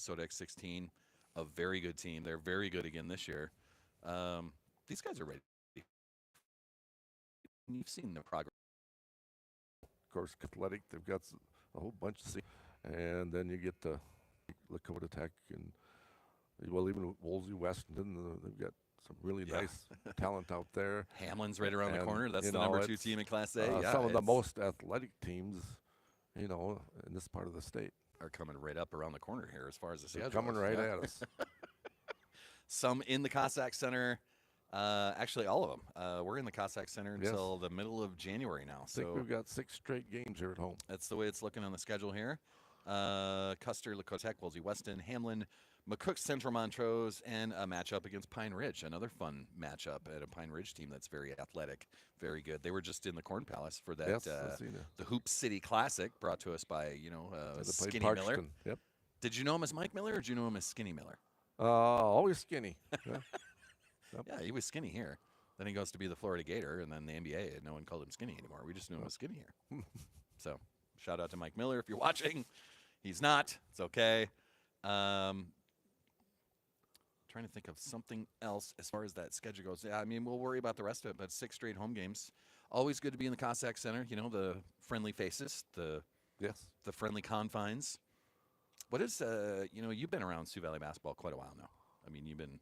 Sodex 16, a very good team. They're very good again this year. These guys are ready. You've seen the progress. Of course, Athletic, they've got a whole bunch of and then you get the Lakota Tech and, well, even Wolsey, Weston, they've got some really nice talent out there. Hamlin's right around the corner. That's the know, number 2 team in Class A. Some of the most athletic teams, in this part of the state are coming right up around the corner here as far as the schedule. Coming right at us. Some in the Cossacks Center. Actually, all of them. We're in the Cossacks Center until the middle of January now. I think we've got 6 straight games here at home. That's the way it's looking on the schedule here. Custer, Lakota Tech, Wolsey, Weston, Hamlin, McCook, Central Montrose, and a matchup against Pine Ridge. Another fun matchup at a Pine Ridge team that's very athletic, very good. They were just in the Corn Palace for that the Hoop City Classic, brought to us by Skinny Miller. Yep. Did you know him as Mike Miller, or did you know him as Skinny Miller? Always Skinny. Yeah. Yep. Yeah, he was skinny here. Then he goes to be the Florida Gator, and then the NBA, and no one called him Skinny anymore. We just knew him as Skinny here. So, shout out to Mike Miller if you're watching. He's not. It's okay. Trying to think of something else as far as that schedule goes. Yeah, I mean, we'll worry about the rest of it, but 6 straight home games. Always good to be in the Cossack Center. The friendly faces, the friendly confines. What is, you've been around Sioux Valley basketball quite a while now. I mean, you've been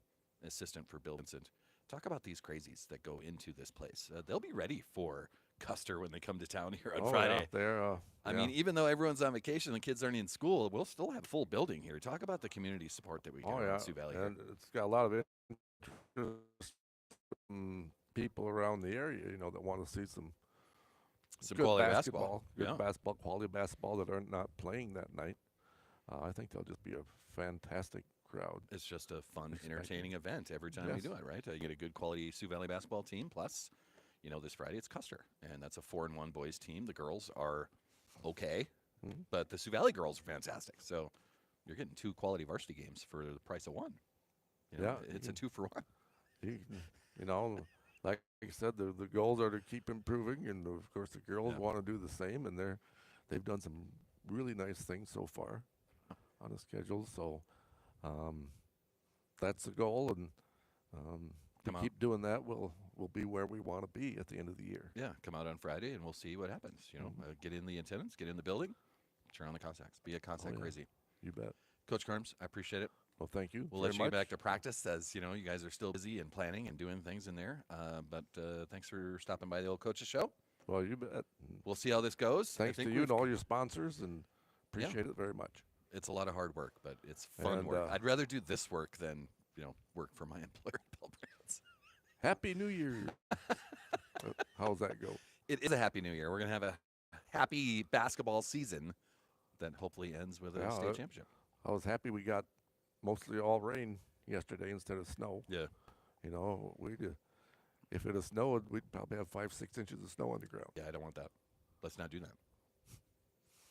assistant for Bill Vincent. Talk about these crazies that go into this place. They'll be ready for Custer when they come to town here on Friday. I mean, even though everyone's on vacation, the kids aren't in school, we'll still have full building here. Talk about the community support that we get in Sioux Valley. And it's got a lot of interest from people around the area, that want to see some good quality basketball. Good basketball, quality basketball that are not playing that night. I think they'll just be a fantastic crowd. It's just a fun, entertaining event every time we do it, right? You get a good quality Sioux Valley basketball team, plus, this Friday it's Custer, and that's a 4-1 boys team. The girls are okay, but the Sioux Valley girls are fantastic. So you're getting 2 quality varsity games for the price of 1. It's a 2-for-1. Like I said, the goals are to keep improving, and of course the girls want to do the same, and they've done some really nice things so far on the schedule. So that's the goal, and to keep doing that, we'll be where we want to be at the end of the year. Yeah, come out on Friday, and we'll see what happens. Get in the attendance, get in the building, cheer on the Cossacks. Be a Cossack crazy. You bet. Coach Carms, I appreciate it. Well, thank you. We'll let you get back to practice, as you guys are still busy and planning and doing things in there. But thanks for stopping by the Old Coaches Show. Well, you bet. We'll see how this goes. Thanks to you and all your sponsors, and appreciate it very much. It's a lot of hard work, but it's fun work. I'd rather do this work than work for my employer. Happy New Year. How's that go? It is a Happy New Year. We're going to have a happy basketball season that hopefully ends with a state championship. I was happy we got mostly all rain yesterday instead of snow. Yeah. If it had snowed, we'd probably have 5-6 inches of snow on the ground. Yeah, I don't want that. Let's not do that.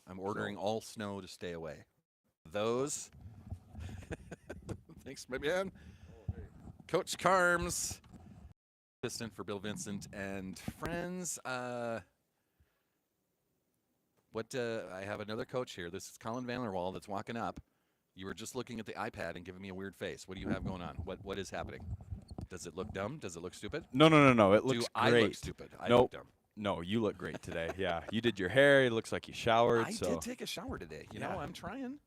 I'm ordering all snow to stay away. Those. Thanks, my man. Coach Carms, assistant for Bill Vincent and friends. I have another coach here. This is Colin Vanderwall that's walking up. You were just looking at the iPad and giving me a weird face. What do you have going on? What is happening? Does it look dumb? Does it look stupid? No. It looks great. I look stupid? I look dumb. No, you look great today. Yeah, you did your hair. It looks like you showered. I did take a shower today. You know, I'm trying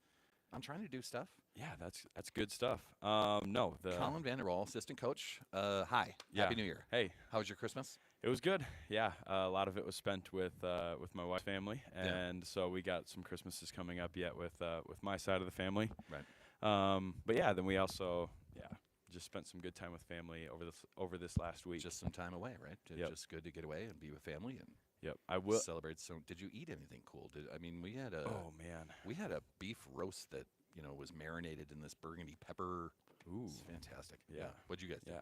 to do stuff. Yeah, that's good stuff. Colin Vanderwall, assistant coach. Hi. Yeah. Happy New Year. Hey. How was your Christmas? It was good. Yeah, a lot of it was spent with my wife's family, and so we got some Christmases coming up yet with my side of the family. Right. But yeah, then we also just spent some good time with family over this last week. Just some time away, right? Just good to get away and be with family and I will celebrate. So, did you eat anything cool? We had we had a beef roast that was marinated in this burgundy pepper. Ooh, it's fantastic. Yeah. What'd you guys do?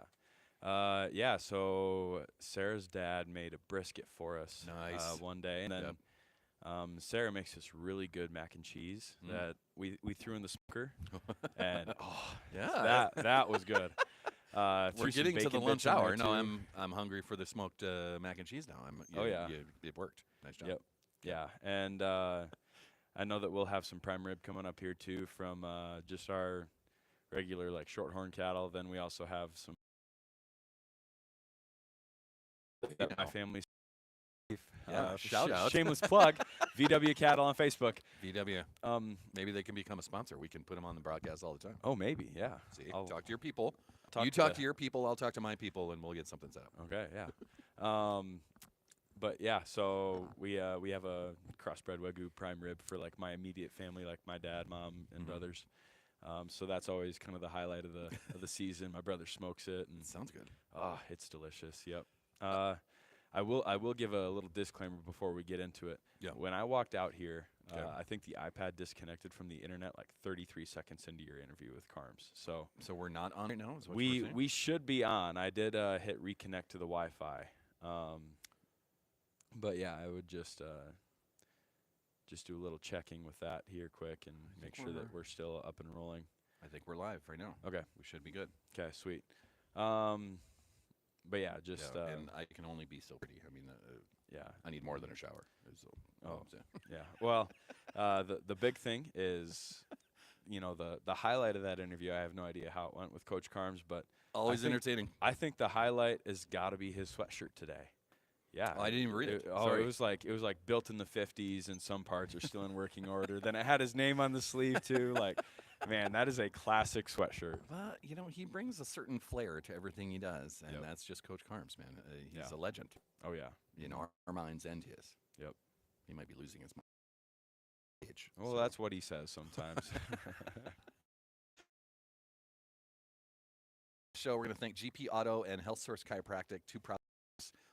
So Sarah's dad made a brisket for us one day, and then Sarah makes this really good mac and cheese that we threw in the smoker, and that was good. We're getting to the lunch hour. No, I'm hungry for the smoked mac and cheese now. It worked. Nice job. Yep. Yeah, and I know that we'll have some prime rib coming up here too from just our regular like shorthorn cattle. Then we also have some that my family's shout out. Shameless plug. VW Cattle on Facebook. VW. Maybe they can become a sponsor. We can put them on the broadcast all the time. Oh, maybe, yeah. See, talk to your people. You talk to your people. I'll talk to my people, and we'll get something set up. Okay, yeah. But yeah, so we have a crossbred Wagyu prime rib for like my immediate family, like my dad, mom, and brothers. So that's always kind of the highlight of the season. My brother smokes it, and sounds good. Oh, it's delicious. Yep. I will give a little disclaimer before we get into it. Yeah. When I walked out here, I think the iPad disconnected from the internet like 33 seconds into your interview with Carms. So we're not on right now. Is what we should be on. I did hit reconnect to the Wi-Fi. But yeah, I would just do a little checking with that here quick and make sure that we're still up and rolling. I think we're live right now. Okay. We should be good. Okay, sweet. But yeah, just and I can only be so pretty. I mean, I need more than a shower. Yeah. Well, the big thing is, the highlight of that interview. I have no idea how it went with Coach Carms, but always entertaining. I think the highlight has got to be his sweatshirt today. Yeah. I didn't even read it. Sorry. It was like built in the 50s, and some parts are still in working order. Then it had his name on the sleeve too. Like, man, that is a classic sweatshirt. Well, he brings a certain flair to everything he does, and that's just Coach Carms, man. He's a legend. Oh yeah. In our minds and his. Yep. He might be losing his age. Well, that's what he says sometimes. So we're going to thank GP Auto and Health Source Chiropractic, two products.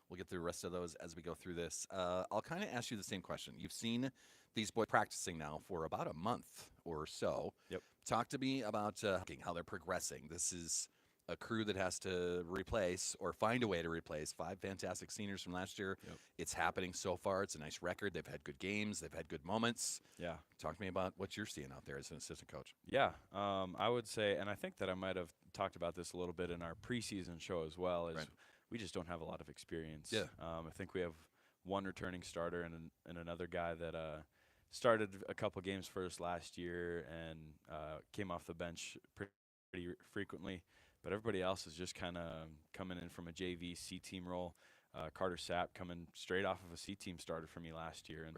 We'll get through the rest of those as we go through this. I'll kind of ask you the same question. You've seen these boys practicing now for about a month or so. Yep. Talk to me about how they're progressing. This is a crew that has to replace or find a way to replace 5 fantastic seniors from last year. Yep. It's happening so far. It's a nice record. They've had good games. They've had good moments. Yeah. Talk to me about what you're seeing out there as an assistant coach. Yeah. I would say, and I think that I might have talked about this a little bit in our preseason show as well, is we just don't have a lot of experience. Yeah. I think we have one returning starter and another guy that started a couple games for us last year and came off the bench pretty frequently. But everybody else is just kind of coming in from a JV C team role. Carter Sapp coming straight off of a C team starter for me last year, and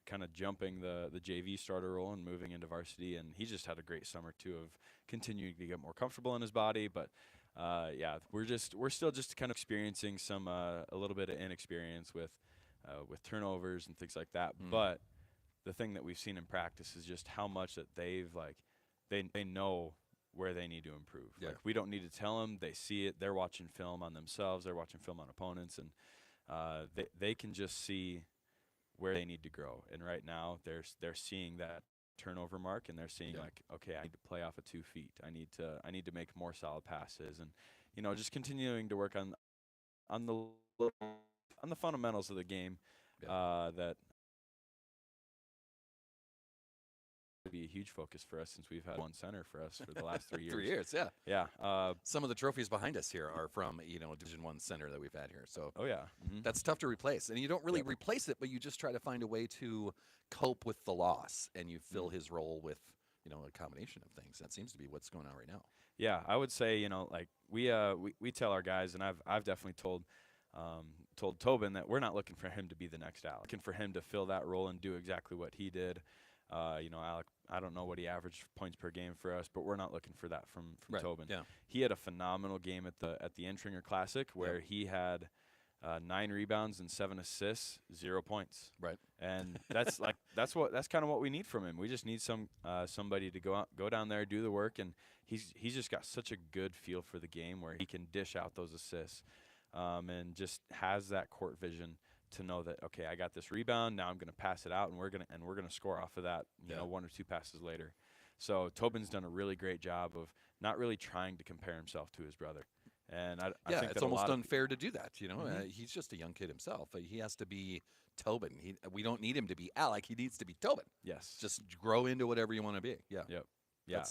kind of jumping the JV starter role and moving into varsity. And he just had a great summer too of continuing to get more comfortable in his body. But we're still just kind of experiencing some a little bit of inexperience with turnovers and things like that. But the thing that we've seen in practice is just how much that they've they know where they need to improve. Yeah. Like, we don't need to tell them. They see it. They're watching film on themselves. They're watching film on opponents, and they can just see where they need to grow. And right now, they're seeing that turnover mark, and they're seeing okay, I need to play off of 2 feet. I need to make more solid passes, and just continuing to work on the fundamentals of the game. That would be a huge focus for us since we've had one center for us for the last 3 years. 3 years, yeah. Yeah. Some of the trophies behind us here are from, Division I center that we've had here. So that's tough to replace. And you don't really replace it, but you just try to find a way to cope with the loss, and you fill his role with, a combination of things. That seems to be what's going on right now. Yeah, I would say, we tell our guys, and I've definitely told Tobin that we're not looking for him to be the next Alec. Looking for him to fill that role and do exactly what he did. Alec, I don't know what he averaged points per game for us, but we're not looking for that from Tobin. Yeah. He had a phenomenal game at the Entringer Classic where he had 9 rebounds and 7 assists, 0 points. Right. And that's kind of what we need from him. We just need somebody to go down there, do the work, and he's just got such a good feel for the game where he can dish out those assists, and just has that court vision to know that, okay, I got this rebound, now I'm going to pass it out, and we're going to score off of that, 1 or 2 passes later. So Tobin's done a really great job of not really trying to compare himself to his brother. And I think it's almost unfair to do that, he's just a young kid himself. He has to be Tobin. We don't need him to be Alec. He needs to be Tobin. Yes. Just grow into whatever you want to be. Yeah. Yep. Yeah.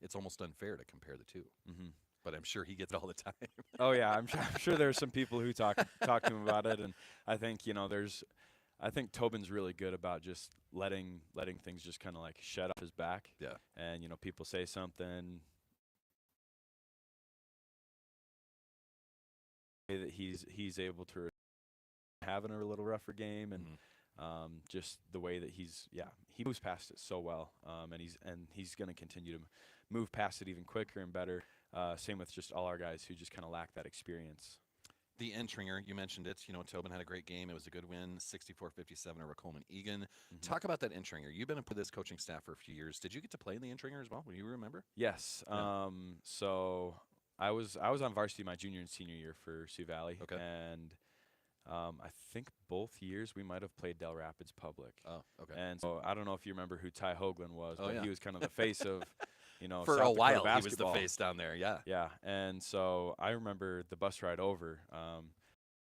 It's almost unfair to compare the two. But I'm sure he gets it all the time. Oh yeah, I'm sure there's some people who talk to him about it, and I think there's I think Tobin's really good about just letting things just kind of like shed off his back. Yeah. And people say something that he's able to having a little rougher game, and just the way that he moves past it so well, and he's going to continue to move past it even quicker and better. Same with just all our guys who just kind of lack that experience. The Entringer, you mentioned it. Tobin had a great game. It was a good win, 64-57 over Coleman Egan. Talk about that Entringer. You've been with this coaching staff for a few years. Did you get to play in the Entringer as well? Do you remember? Yes. Yeah. So I was on varsity my junior and senior year for Sioux Valley. Okay. And I think both years we might have played Del Rapids Public. Oh, okay. And so I don't know if you remember who Ty Hoagland was, but yeah. he was kind of the face of, for South a while Dakota he was the basketball. face down there. Yeah. Yeah. And so I remember the bus ride over.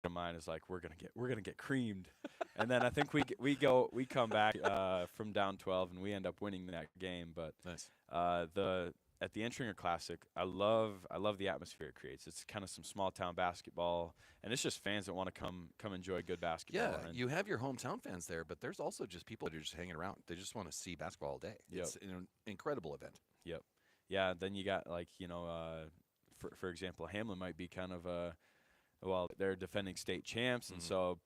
Of mine is like, we're gonna get creamed, and then I think we come back from down 12 and we end up winning that game. But nice. At the Entringer Classic, I love the atmosphere it creates. It's kind of some small town basketball, and it's just fans that want to come enjoy good basketball. Yeah, you have your hometown fans there, but there's also just people that are just hanging around. They just want to see basketball all day. Yep. It's an incredible event. Yep. Yeah. Then you got for example, Hamlin might be kind of they're defending state champs, and so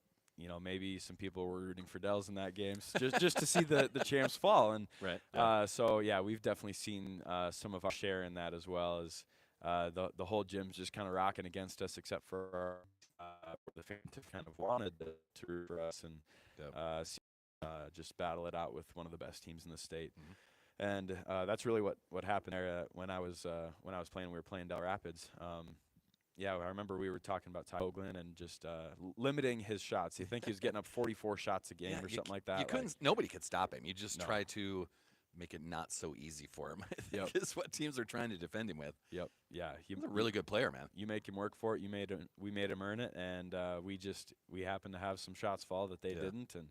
maybe some people were rooting for Dells in that game just to see the champs fall. And right. Yeah. So yeah, we've definitely seen some of our share in that, as well as the whole gym's just kind of rocking against us, except for the fans have kind of wanted to root for us and just battle it out with one of the best teams in the state. And that's really what happened there when I was playing. We were playing Del Rapids. Yeah, I remember we were talking about Ty Hoagland and just limiting his shots. You think he was getting up 44 shots a game or something like that. You couldn't. Nobody could stop him. You just try to make it not so easy for him. I think is what teams are trying to defend him with. Yep. Yeah. He's a really good player, man. You make him work for it. We made him earn it, and we happened to have some shots fall that they didn't, and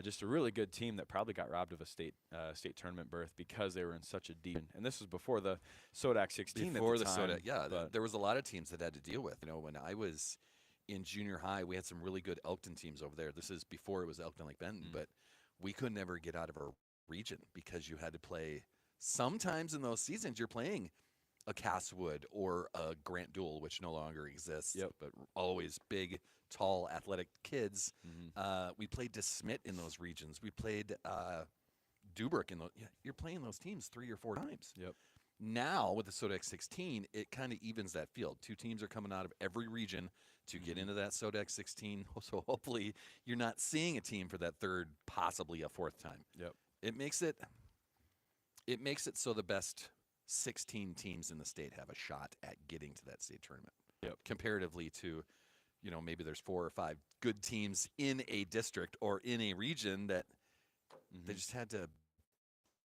just a really good team that probably got robbed of a state tournament berth because they were in such a deep. And this was before the Sodak 16. Before at the the time, Sodak, there was a lot of teams that had to deal with. When I was in junior high, we had some really good Elkton teams over there. This is before it was Elkton Lake Benton, but we could never get out of our region because you had to play. Sometimes in those seasons, you're playing a Castlewood or a Grant Duel, which no longer exists. Yep. But always big, tall, athletic kids. We played DeSmit in those regions. We played Dubrick in those. Yeah, you're playing those teams 3 or 4 times. Yep. Now with the Sodak 16, it kind of evens that field. 2 teams are coming out of every region to get into that Sodak 16. So hopefully you're not seeing a team for that 3rd, possibly a 4th time. Yep. It makes it so the best 16 teams in the state have a shot at getting to that state tournament. Yep. Comparatively to, maybe there's 4 or 5 good teams in a district or in a region that they just had to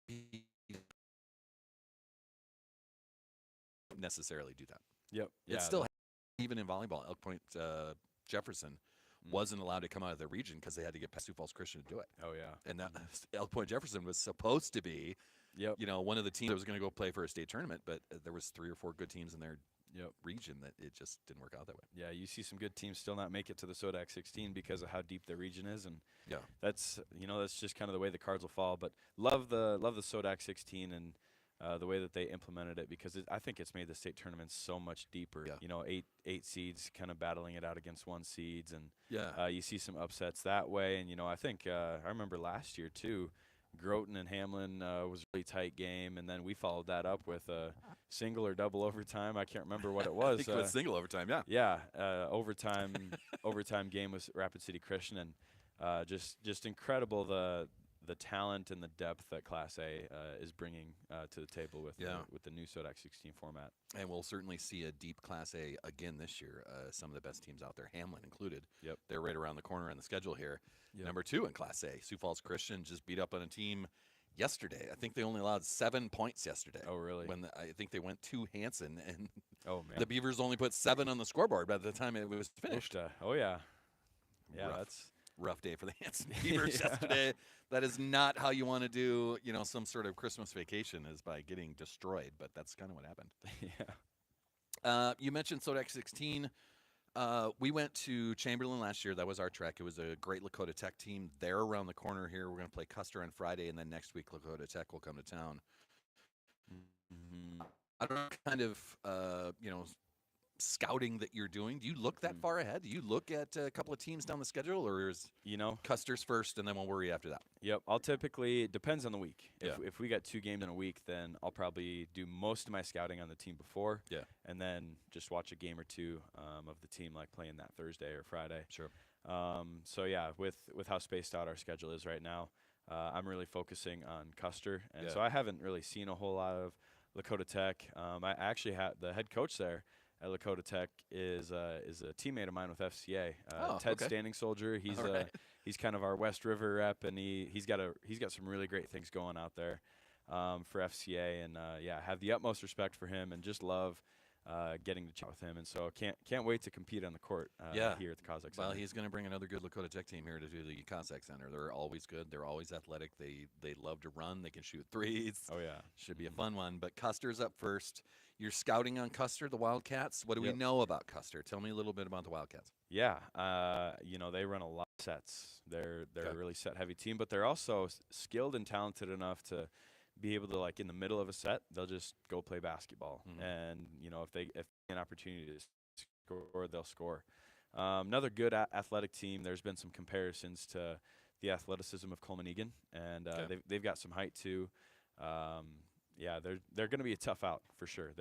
be necessarily do that. Yep. It's still even in volleyball. Elk Point Jefferson wasn't allowed to come out of their region because they had to get past Sioux Falls Christian to do it. Oh yeah. And that Elk Point Jefferson was supposed to be, one of the teams that was going to go play for a state tournament, but there was 3 or 4 good teams in their region that it just didn't work out that way. Yeah, you see some good teams still not make it to the Sodak 16 because of how deep their region is, and that's just kind of the way the cards will fall. But love the Sodak 16 and the way that they implemented it, because I think it's made the state tournament so much deeper. Yeah. 8 seeds kind of battling it out against 1 seeds, and you see some upsets that way. And I think I remember last year too, Groton and Hamlin was a really tight game, and then we followed that up with a single or double overtime. I can't remember what it was. I think it was single overtime. Yeah. Yeah. Overtime game was Rapid City Christian, and just incredible the talent and the depth that Class A is bringing to the table with the new Sodak 16 format. And we'll certainly see a deep Class A again this year. Some of the best teams out there, Hamlin included. Yep. They're right around the corner on the schedule here. Yep. Number 2 in Class A, Sioux Falls Christian just beat up on a team yesterday. I think they only allowed 7 points yesterday. Oh, really? When I think they went to Hanson, and man, the Beavers only put 7 on the scoreboard by the time it was finished. Oh, yeah. Yeah, that's rough day for the Hanson Beavers yesterday. That is not how you want to do, some sort of Christmas vacation, is by getting destroyed, but that's kind of what happened. Yeah. You mentioned Sodak 16. We went to Chamberlain last year. That was our trek. It was a great Lakota Tech team. They're around the corner here. We're going to play Custer on Friday, and then next week Lakota Tech will come to town. I don't know kind of, scouting that you're doing. Do you look that far ahead? Do you look at a couple of teams down the schedule, or is Custer's first and then we'll worry after that? Yep. I'll typically, it depends on the week. If we got 2 games in a week, then I'll probably do most of my scouting on the team before. Yeah. And then just watch a game or two of the team, like playing that Thursday or Friday. Sure. So yeah, with how spaced out our schedule is right now, I'm really focusing on Custer, and so I haven't really seen a whole lot of Lakota Tech. I actually had the head coach there at Lakota Tech is a teammate of mine with FCA. Ted Standing Soldier. He's he's kind of our West River rep, and he's got some really great things going out there for FCA, and have the utmost respect for him, and just love getting to chat with him, and so can't wait to compete on the court here at the Cossacks Center. Well, he's going to bring another good Lakota Tech team here to do the Cossacks Center. They're always good. They're always athletic. They love to run. They can shoot threes. Oh yeah, should be a fun one. But Custer's up first. You're scouting on Custer, the Wildcats. What do we know about Custer? Tell me a little bit about the Wildcats. Yeah, they run a lot of sets. They're a really set heavy team, but they're also skilled and talented enough to be able to, like, in the middle of a set, they'll just go play basketball. And if they get an opportunity to score, they'll score. Another good athletic team. There's been some comparisons to the athleticism of Coleman Egan, and they've got some height too. They're going to be a tough out for sure.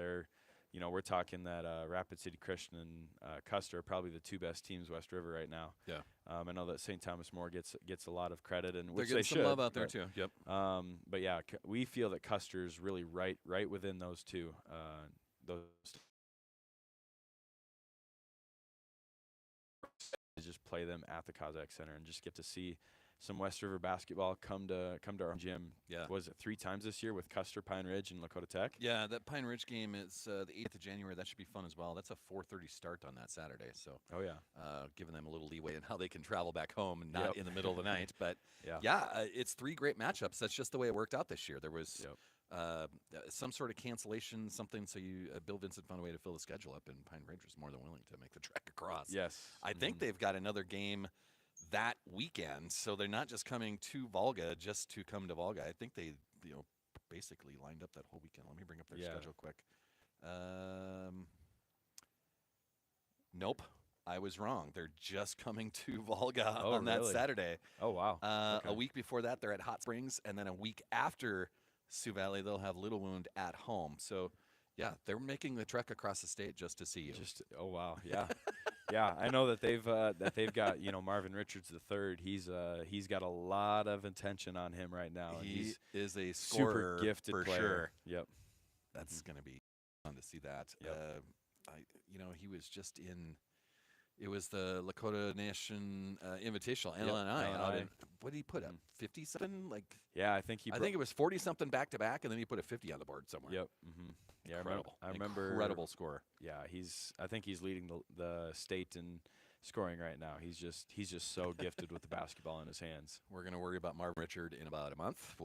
We're talking that Rapid City Christian and Custer are probably the 2 best teams West River right now. Yeah. I know that St. Thomas More gets a lot of credit, and they're which getting they some should. love out there too. Yep. But yeah, we feel that Custer's really right within those two. Just play them at the Cossacks Center and just get to see some West River basketball come to our gym. Yeah. Was it 3 times this year with Custer, Pine Ridge, and Lakota Tech? Yeah, that Pine Ridge game is the 8th of January. That should be fun as well. That's a 4:30 start on that Saturday. So, giving them a little leeway in how they can travel back home and not in the middle of the night. But it's 3 great matchups. That's just the way it worked out this year. There was some sort of cancellation, something. So Bill Vincent found a way to fill the schedule up, and Pine Ridge was more than willing to make the trek across. Yes. I think they've got another game that weekend, so they're not just coming to Volga just to come to Volga. I think they, basically lined up that whole weekend. Let me bring up their schedule quick. Nope, I was wrong. They're just coming to Volga on that Saturday. Oh wow. A week before that, they're at Hot Springs, and then a week after Sioux Valley, they'll have Little Wound at home. So, yeah, they're making the trek across the state just to see you. Oh wow, yeah. Yeah, I know that they've got Marvin Richards III. He's got a lot of attention on him right now. And he is a scorer, super gifted for player. Sure. Yep, that's going to be fun to see that. Yep. He was just in. It was the Lakota Nation Invitational, LNI. What did he put up? 50 something? I think it was 40 something back to back, and then he put a 50 on the board somewhere. Yep. Yeah, I remember. Incredible score. Yeah, I think he's leading the state in scoring right now. He's just so gifted with the basketball in his hands. We're gonna worry about Marvin Richard in about a month.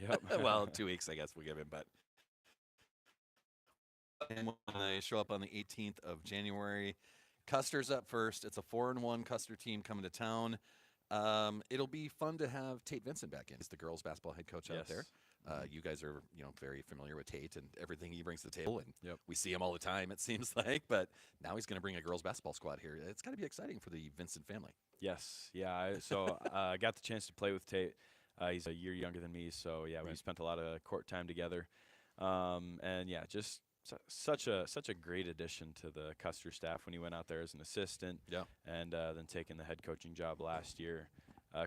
Yep. Well, 2 weeks, I guess we'll give him. But and when they show up on the 18th of January, Custer's up first. It's a 4-1 Custer team coming to town. It'll be fun to have Tate Vincent back in. He's the girls basketball head coach out there. You guys are, very familiar with Tate and everything he brings to the table, and we see him all the time, it seems like. But now he's going to bring a girls basketball squad here. It's got to be exciting for the Vincent family. Yes, yeah. I got the chance to play with Tate. He's a year younger than me, so we spent a lot of court time together. And just such a great addition to the Custer staff when he went out there as an assistant. Yeah, and then taking the head coaching job last year.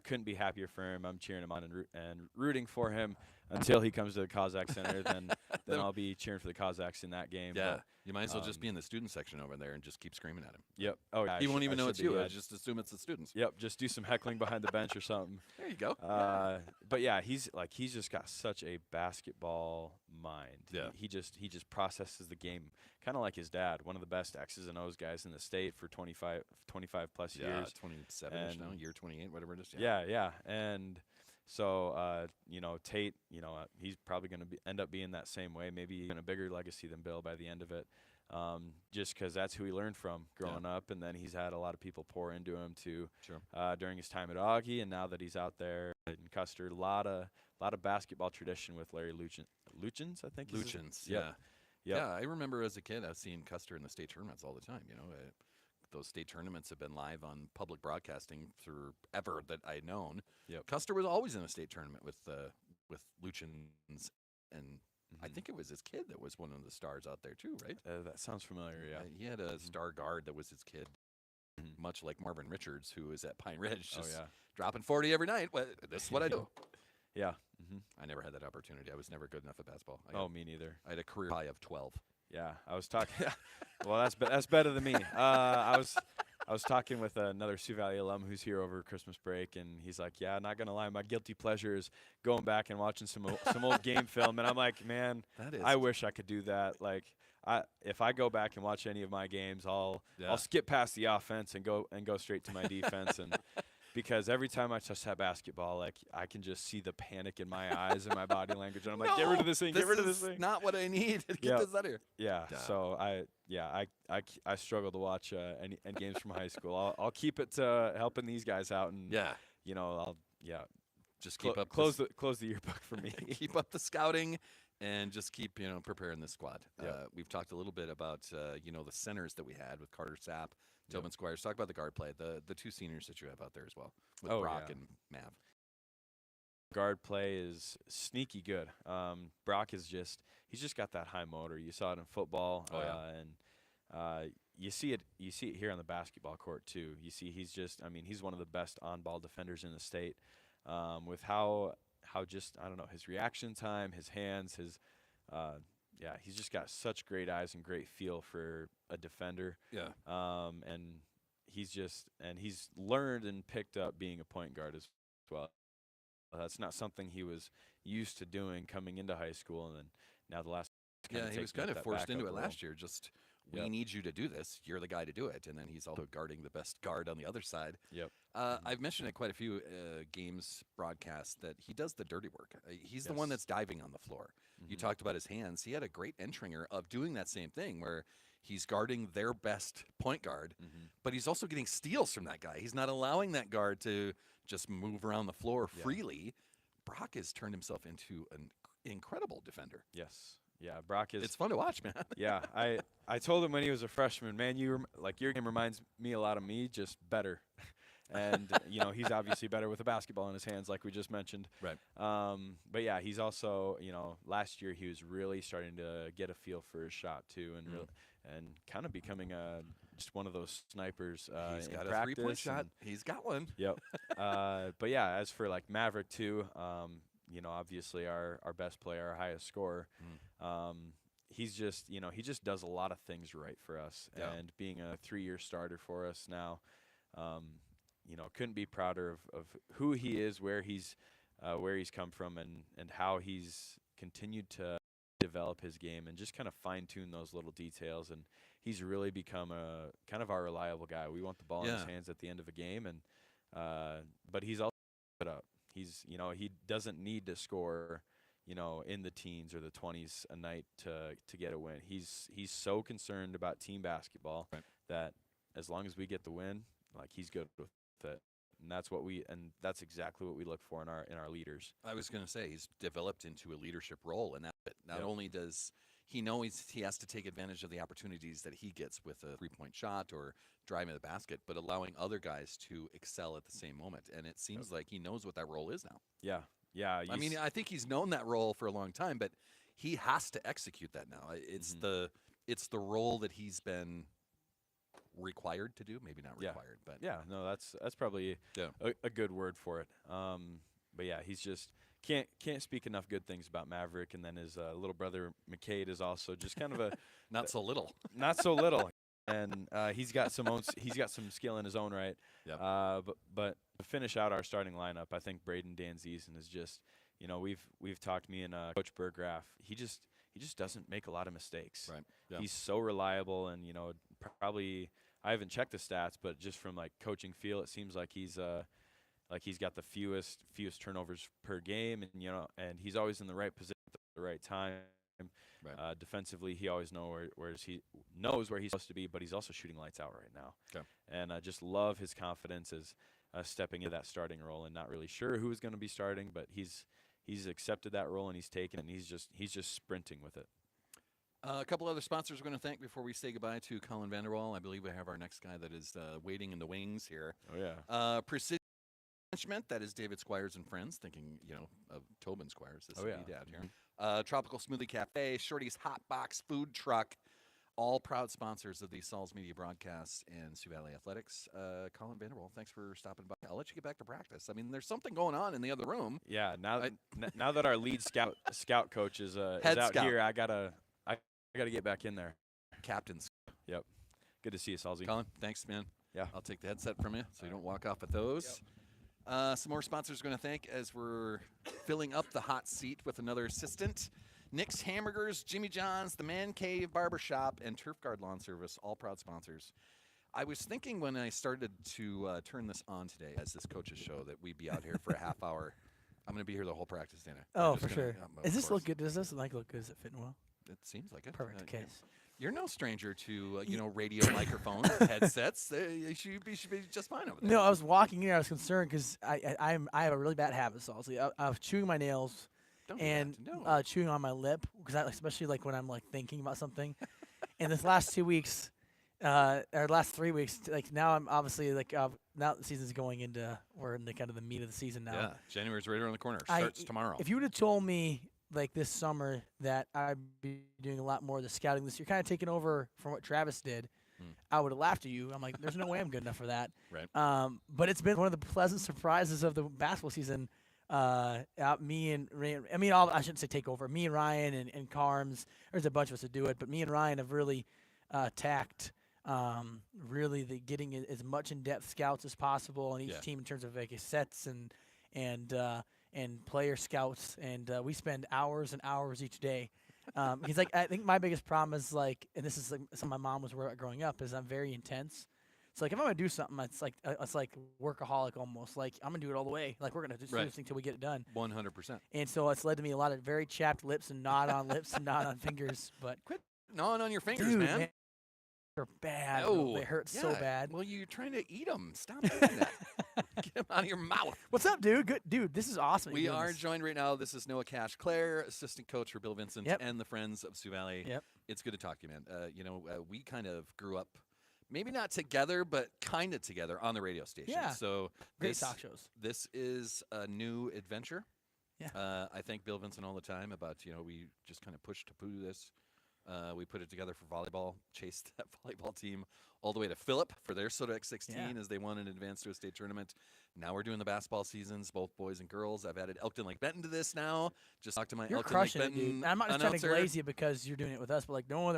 Couldn't be happier for him. I'm cheering him on and rooting for him until he comes to the Cossacks Center. Then I'll be cheering for the Cossacks in that game. Yeah, but, you might as well just be in the student section over there and just keep screaming at him. Yep. Oh, yeah. He won't even know it's you. I just assume it's the students. Yep. Just do some heckling behind the bench or something. There you go. But yeah, he's just got such a basketball mind. Yeah. He just processes the game kind of like his dad, one of the best X's and O's guys in the state for 25 plus years. 27 now, year 28, whatever it is. Yeah. And So, Tate, he's probably going to end up being that same way, maybe even a bigger legacy than Bill by the end of it, just because that's who he learned from growing up. And then he's had a lot of people pour into him, too, during his time at Augie. And now that he's out there in Custer, a lot of basketball tradition with Larry Luchins, I think. Luchins, Yep. Yeah, I remember as a kid, I was seeing Custer in the state tournaments all the time. Those state tournaments have been live on public broadcasting forever that I'd known. Yep. Custer was always in a state tournament with Luchins, and I think it was his kid that was one of the stars out there too, right? That sounds familiar, yeah. He had a star guard that was his kid, much like Marvin Richards, who was at Pine Ridge, just dropping 40 every night. Well, this is what I do. Yeah. I never had that opportunity. I was never good enough at basketball. Me neither. I had a career high of 12. Yeah, I was talking. Well, that's better than me. I was talking with another Sioux Valley alum who's here over Christmas break, and he's like, "Yeah, not gonna lie, my guilty pleasure is going back and watching some old game film." And I'm like, "Man, I wish I could do that. Like, if I go back and watch any of my games, I'll skip past the offense and go straight to my defense and." Because every time I touch that basketball, like, I can just see the panic in my eyes and my body language, and I'm like, "Get rid of this thing! Get rid of this thing!" Not what I need. Get this out of here. Yeah. So I struggle to watch any games from high school. I'll keep it to helping these guys out, and I'll just keep up. Close the yearbook for me. Keep up the scouting, and just keep preparing this squad. We've talked a little bit about the centers that we had with Carter Sapp. Tobin Squires. Talk about the guard play, the two seniors that you have out there as well, with Brock and Mav. Guard play is sneaky good. Brock he's just got that high motor. You saw it in football, and you see it here on the basketball court too. You see he's one of the best on-ball defenders in the state. With how just, I don't know, his reaction time, his hands, he's just got such great eyes and great feel for a defender. Yeah. And he's learned and picked up being a point guard as well. That's not something he was used to doing coming into high school, and then now the last. He was kind of forced into it last year. Just we need you to do this. You're the guy to do it, and then he's also guarding the best guard on the other side. Yep. I've mentioned it quite a few games broadcasts that he does the dirty work. He's the one that's diving on the floor. You talked about his hands. He had a great entringer of doing that same thing where he's guarding their best point guard, but he's also getting steals from that guy. He's not allowing that guard to just move around the floor freely. Brock has turned himself into an incredible defender. Yes. Yeah, Brock is. It's fun to watch, man. Yeah, I told him when he was a freshman, man, your game reminds me a lot of me, just better. And he's obviously better with a basketball in his hands, like we just mentioned. Right. But yeah, he's also last year he was really starting to get a feel for his shot too, and kind of becoming just one of those snipers. He's got a 3-point shot. He's got one. Yep. But yeah, as for like Maverick too, obviously our best player, our highest scorer. He's just, he just does a lot of things right for us. Yeah. And being a 3-year starter for us now, couldn't be prouder of who he is, where he's come from, and how he's continued to develop his game and just kind of fine-tune those little details. And he's really become a kind of our reliable guy. We want the ball in his hands at the end of a game, and but he's also put up. He's he doesn't need to score in the teens or the 20s a night to get a win. He's so concerned about team basketball that as long as we get the win, like, he's good with it. And that's exactly what we look for in our leaders. I was going to say he's developed into a leadership role, and not only does he know he has to take advantage of the opportunities that he gets with a 3-point shot or driving the basket, but allowing other guys to excel at the same moment. And it seems like he knows what that role is now. Yeah. Yeah. I mean, I think he's known that role for a long time, but he has to execute that now. It's the role that he's been required to do. Maybe not required, but no, that's probably a good word for it. But yeah, he's just can't speak enough good things about Maverick. And then his little brother McCade is also just kind of a not so little. And he's got some skill in his own right. Yep. But to finish out our starting lineup, I think Braden Danziesen is just, we've talked, me and Coach Burgraff. He just doesn't make a lot of mistakes. Right. Yeah. He's so reliable, and probably, I haven't checked the stats, but just from like coaching feel, it seems like he's Like he's got the fewest turnovers per game, and he's always in the right position at the right time. Right. Defensively, he always knows where he's supposed to be, but he's also shooting lights out right now. Okay. And I just love his confidence as stepping into that starting role, and not really sure who is going to be starting, but he's accepted that role and he's taken it, and he's just sprinting with it. A couple other sponsors we're going to thank before we say goodbye to Colin Vanderwall. I believe we have our next guy that is waiting in the wings here. Oh yeah. Precision Management, that is David Squires and Friends, thinking, of Tobin Squires. This would be Dad here. Tropical Smoothie Cafe, Shorty's Hot Box Food Truck, all proud sponsors of the SalzMedia broadcasts and Sioux Valley Athletics. Colin Vanderwall, thanks for stopping by. I'll let you get back to practice. I mean, there's something going on in the other room. Yeah, now that our lead scout coach is out here, I gotta get back in there. Captains. Yep. Good to see you, Salzy. Colin, thanks, man. Yeah. I'll take the headset from you so you don't walk off with those. Yep. Some more sponsors we're going to thank as we're filling up the hot seat with another assistant. Nick's Hamburgers, Jimmy John's, The Man Cave Barbershop, and Turf Guard Lawn Service, all proud sponsors. I was thinking when I started to turn this on today as this coach's show that we'd be out here for a half hour. I'm going to be here the whole practice, Dana. Oh, for sure. Does this look good? Does this look good? Is it fitting well? It seems like it. Perfect case. You're no stranger to, radio microphones, headsets. You should be just fine over there. No, I was walking in. I was concerned because I have a really bad habit, Salzy. I was chewing my nails and chewing on my lip, because especially like when I'm like thinking about something. And this last 2 weeks, or last 3 weeks, like now I'm obviously like now the season's going into, we're in the kind of the meat of the season now. Yeah, January's right around the corner. Starts tomorrow. If you would have told me like this summer that I'd be doing a lot more of the scouting this year, kind of taking over from what Travis did, I would have laughed at you. I'm like, there's no way I'm good enough for that. Right. But it's been one of the pleasant surprises of the basketball season. Me and Ryan, I shouldn't say take over. Me and Ryan and Carms, there's a bunch of us that do it, but me and Ryan have really tacked really getting as much in-depth scouts as possible on each team in terms of like sets and player scouts, and we spend hours and hours each day. He's like, I think my biggest problem is like, and this is like something my mom was growing up, is I'm very intense. So like if I'm gonna do something, it's like workaholic almost. Like I'm gonna do it all the way. Like we're gonna do this thing till we get it done. 100%. And so it's led to me a lot of very chapped lips and gnawed on lips and gnawed on fingers. But quit gnawing on your fingers, dude, man. They're bad. Oh, they hurt so bad. Well, you're trying to eat them. Stop doing that. Get them out of your mouth. What's up, dude? Good, dude. This is awesome. We are joined right now. This is Noah Cash Clare, assistant coach for Bill Vincent and the Friends of Sioux Valley. Yep. It's good to talk to you, man. We kind of grew up, maybe not together, but kind of together on the radio station. Yeah. So great talk shows. This is a new adventure. Yeah. I thank Bill Vincent all the time about, we just kind of push to poo this. We put it together for volleyball, chased that volleyball team all the way to Phillip for their Soda X16 as they won and advanced to a state tournament. Now we're doing the basketball seasons, both boys and girls. I've added Elkton Lake Benton to this now. Just talked to my Elkton Lake Benton dude. I'm not just trying to announcer. glaze you because you're doing it with us, but like no one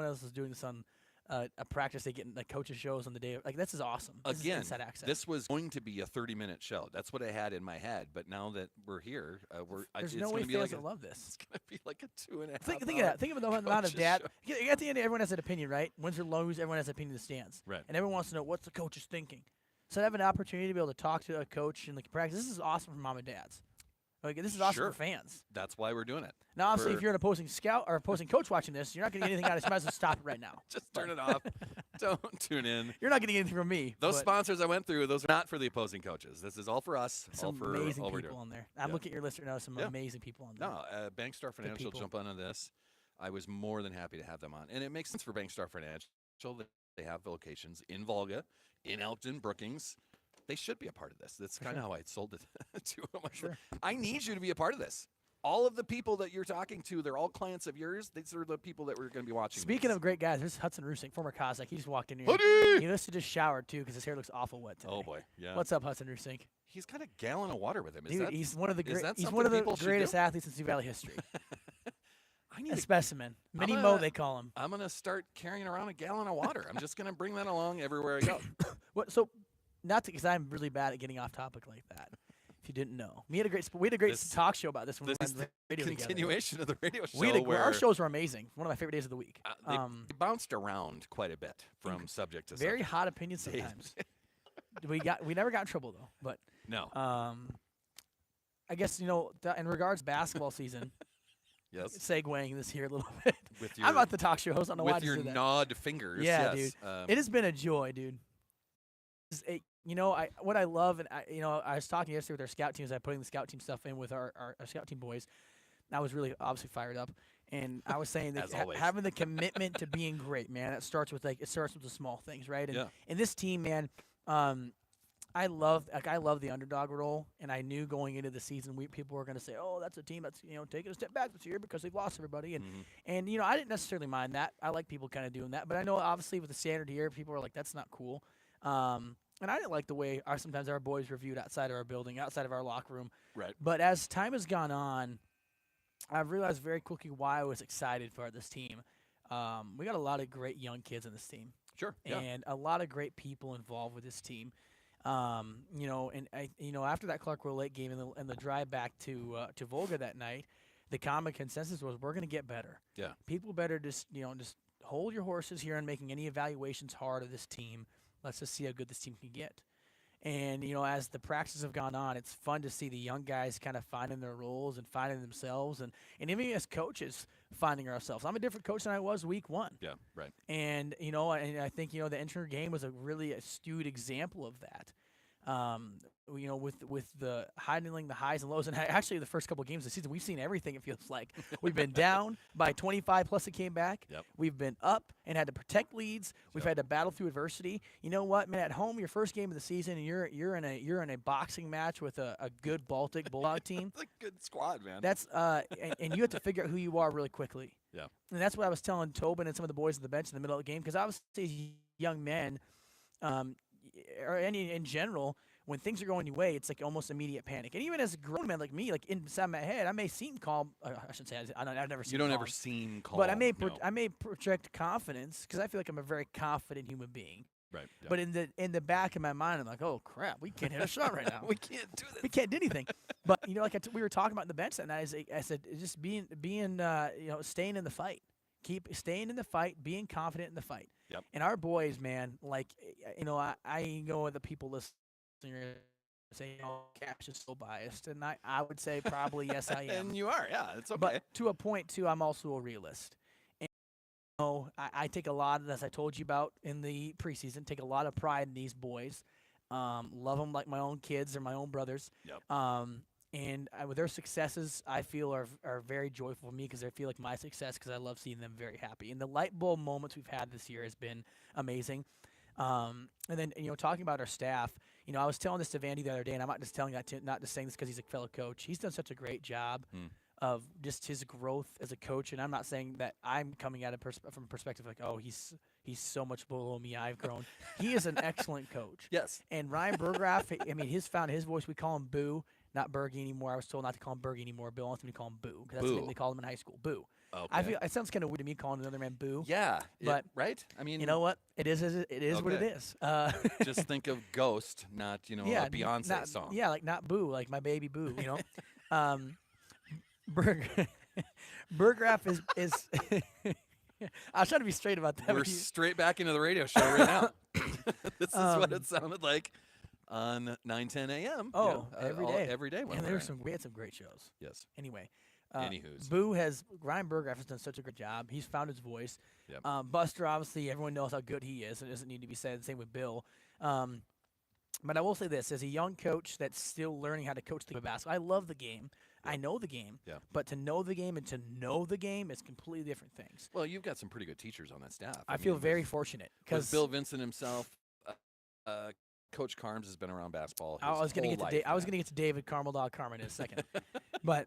else is doing this on a practice. They get like coaches shows on the day. Like this is awesome. Again, inside access. This was going to be a 30-minute show. That's what I had in my head. But now that we're here, there's no way fans will love this. It's going to be like a 2.5. Think of that. Think of the amount of dad. At the end, everyone has an opinion, right? Wins or lose, everyone has an opinion in the stands. Right. And everyone wants to know what's the coach is thinking. So I have an opportunity to be able to talk to a coach in the practice. This is awesome for mom and dads. Like this is awesome for fans. That's why we're doing it. Now, obviously, if you're an opposing scout or opposing coach watching this, you're not getting anything out of it. You might as well stop it right now. Just turn it off. Don't tune in. You're not getting anything from me. Those sponsors I went through, those are not for the opposing coaches. This is all for us. Some all for amazing all people on there. I'm looking at your list right now. Some amazing people on there. No, Bankstar Financial jump on this. I was more than happy to have them on. And it makes sense for Bankstar Financial that they have locations in Volga, in Elkton, Brookings. They should be a part of this. That's kind of how I sold it to them. Sure. I need you to be a part of this. All of the people that you're talking to, they're all clients of yours. These are the people that we're going to be watching. Speaking of great guys, there's Hudson Rusink, former Cossack. He just walked in here. Huddy! He must have just showered, too, because his hair looks awful wet today. Oh, boy. Yeah. What's up, Hudson Rusink? He's got a gallon of water with him. Dude, he's one of the greatest athletes in Sioux Valley history. I need a specimen. Mini Mo, they call him. I'm going to start carrying around a gallon of water. I'm just going to bring that along everywhere I go. So, because I'm really bad at getting off topic like that. If you didn't know, we had a great talk show about this when we were on the radio together. Continuation of the radio show. Our shows were amazing. One of my favorite days of the week. They bounced around quite a bit from subject to very subject. hot opinions sometimes. we never got in trouble though. But No. I guess, in regards to basketball season, yes. segueing this here a little bit. I'm not the talk show host. I don't know why I With your just did that. gnawed fingers. Yeah, yes. dude. It has been a joy, dude. What I love, and I was talking yesterday with our scout teams. I putting the scout team stuff in with our scout team boys. And I was really obviously fired up, and I was saying that having the commitment to being great, man. It starts with the small things, right? And in this team, man, I love the underdog role, and I knew going into the season, people were going to say, "Oh, that's a team that's taking a step back this year because they've lost everybody," and I didn't necessarily mind that. I like people kind of doing that, but I know obviously with the standard here, people are like, "That's not cool." And I didn't like the way sometimes our boys reviewed outside of our building, outside of our locker room. Right. But as time has gone on, I've realized very quickly why I was excited for this team. We got a lot of great young kids in this team. Sure. Yeah. And a lot of great people involved with this team. And after that Clark-Will Lake game and the drive back to Volga that night, the common consensus was we're going to get better. Yeah. People better just hold your horses here on making any evaluations hard of this team. Let's just see how good this team can get. And, as the practices have gone on, it's fun to see the young guys kind of finding their roles and finding themselves. And even as coaches, finding ourselves. I'm a different coach than I was week one. Yeah, right. And, and I think, the inter game was a really astute example of that. With the handling the highs and lows, and actually the first couple of games of the season, we've seen everything. It feels like we've been down by 25 plus. It came back. Yep. We've been up and had to protect leads. We've had to battle through adversity. You know what, man? At home, your first game of the season, and you're in a boxing match with a good Baltic Bulldog team. That's a good squad, man. That's and you have to figure out who you are really quickly. Yeah. And that's what I was telling Tobin and some of the boys at the bench in the middle of the game, because obviously young men, or any in general, when things are going your way, it's like almost immediate panic. And even as a grown man like me, like inside my head, I may seem calm. I shouldn't say I've never seen. You don't calm, ever seem calm. but I may project confidence because I feel like I'm a very confident human being. Right. Yeah. But in the back of my mind, I'm like, oh crap, we can't hit a shot right now. We can't do this. We can't do anything. But we were talking about in the bench that night. I said just being staying in the fight. Keep staying in the fight, being confident in the fight. Yep. And our boys, man, like I know the people listening say, Cash is so biased, and I would say probably yes, I am. And you are, yeah, it's okay. But to a point too, I'm also a realist. And I take a lot of, as I told you about in the preseason, take a lot of pride in these boys. Love them like my own kids or my own brothers. Yep. And with their successes, I feel are very joyful for me because I feel like my success because I love seeing them very happy. And the light bulb moments we've had this year has been amazing. And then talking about our staff, I was telling this to Vandy the other day, and I'm not just telling that not just saying this because he's a fellow coach. He's done such a great job of just his growth as a coach, and I'm not saying that I'm coming at it from a perspective like, oh, he's so much below me. I've grown. He is an excellent coach. Yes. And Ryan Burgraff, he's found his voice. We call him Boo. Not Bergie anymore. I was told not to call him Bergie anymore. Bill wants me to call him Boo because that's the name they called him in high school. Boo. Okay. I feel it sounds kind of weird to me calling another man Boo. Yeah, but right. I mean, you know what? It is what it is. Just think of Ghost, not a Beyonce song. Yeah, like not Boo, like my baby Boo. Burgraff is. I was trying to be straight about that. We're straight back into the radio show right now. This is what it sounded like on 9:10 a.m. Oh, every day. Every day. And we had some great shows. Yes. Anyway. Anywho's. Ryan Burgraff has done such a good job. He's found his voice. Yep. Buster, obviously, everyone knows how good he is. It doesn't need to be said. Same with Bill. But I will say this: as a young coach that's still learning how to coach the basketball, I love the game. I know the game. Yeah. But to know the game and to know the game is completely different things. Well, you've got some pretty good teachers on that staff. I feel very fortunate because Bill Vincent himself, Coach Carms has been around basketball. I was going to get to David Carmel Carmen in a second, but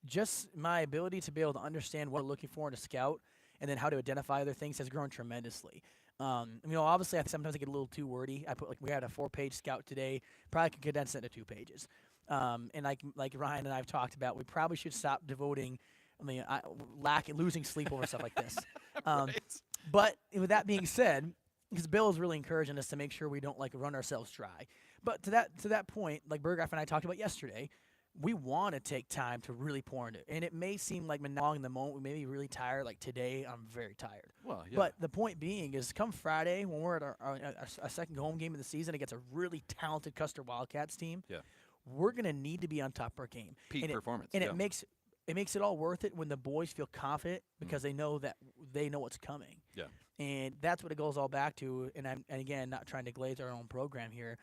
just my ability to be able to understand what we're looking for in a scout and then how to identify other things has grown tremendously. Obviously, sometimes I get a little too wordy. We had a 4-page scout today. Probably could condense it into 2 pages. And like Ryan and I have talked about, we probably should stop devoting. Losing sleep over stuff like this. Right. But with that being said, because Bill is really encouraging us to make sure we don't run ourselves dry. But to that point, like Burgraff and I talked about yesterday, we want to take time to really pour into it. And it may seem like long in the moment, we may be really tired. Like today, I'm very tired. Well, yeah. But the point being is come Friday, when we're at our second home game of the season against a really talented Custer Wildcats team, we're going to need to be on top of our game. Peak performance. And it makes it all worth it when the boys feel confident because they know what's coming. Yeah. And that's what it goes all back to. And again, not trying to glaze our own program here.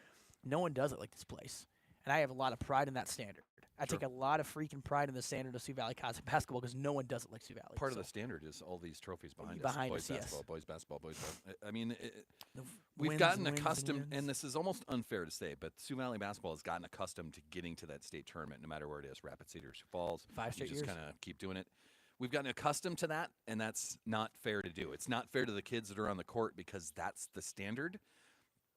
No one does it like this place. And I have a lot of pride in that standard. I take a lot of freaking pride in the standard of Sioux Valley Cossack basketball because no one does it like Sioux Valley. Part of the standard is all these trophies behind us. Boys basketball, boys basketball, boys basketball. I mean, we've gotten accustomed, and this is almost unfair to say, but Sioux Valley basketball has gotten accustomed to getting to that state tournament no matter where it is, Rapid City or Sioux Falls. 5 straight years. You just kind of keep doing it. We've gotten accustomed to that, and that's not fair to do. It's not fair to the kids that are on the court because that's the standard.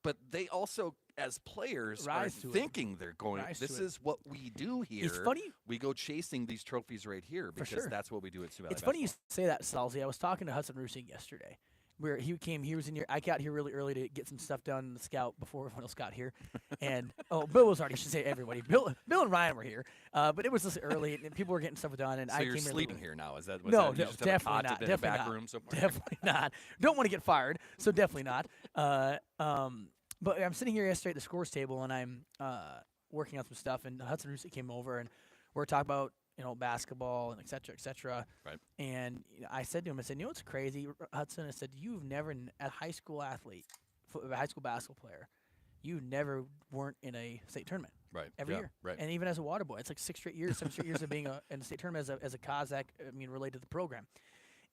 But they also, as players, are thinking they're going, this is what we do here. It's funny. We go chasing these trophies right here because that's what we do at Sioux Valley. It's funny you say that, Salzy. I was talking to Hudson Rusing yesterday. He was in here. I got here really early to get some stuff done in the scout before everyone else got here. And Bill was already. I should say everybody. Bill and Ryan were here, but it was just early and people were getting stuff done. And so I you're came sleeping here now? Is that no? You just definitely not. Definitely not. Room definitely not. Don't want to get fired, so definitely not. But I'm sitting here yesterday at the scores table and I'm working on some stuff. And Hudson Rusey came over and we're talking about basketball and et cetera, et cetera. Right. And I said to him, I said, what's crazy, Hudson? I said, you've never, a high school athlete, a high school basketball player, you never weren't in a state tournament. Right. Every year. Right. And even as a water boy, it's like 7 straight years of being in a state tournament as a Cossack, related to the program.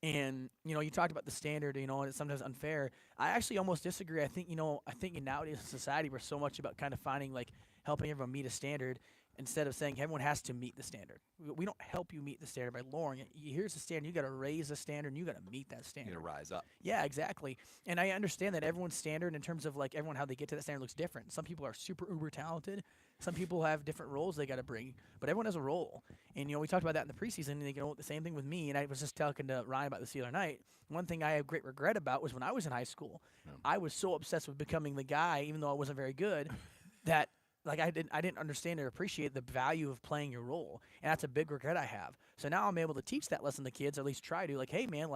And, you talked about the standard, and it's sometimes unfair. I actually almost disagree. I think in nowadays society, we're so much about kind of finding, helping everyone meet a standard instead of saying everyone has to meet the standard. We don't help you meet the standard by lowering it. Here's the standard. You got to raise the standard, and you got to meet that standard. You got to rise up. Yeah, exactly. And I understand that everyone's standard in terms of, everyone, how they get to that standard looks different. Some people are super uber talented. Some people have different roles they got to bring, but everyone has a role. And, we talked about that in the preseason, and, the same thing with me. And I was just talking to Ryan about this the other night. One thing I have great regret about was when I was in high school, I was so obsessed with becoming the guy, even though I wasn't very good, that I didn't understand or appreciate the value of playing your role. And that's a big regret I have. So now I'm able to teach that lesson to kids, or at least try to. Hey, man,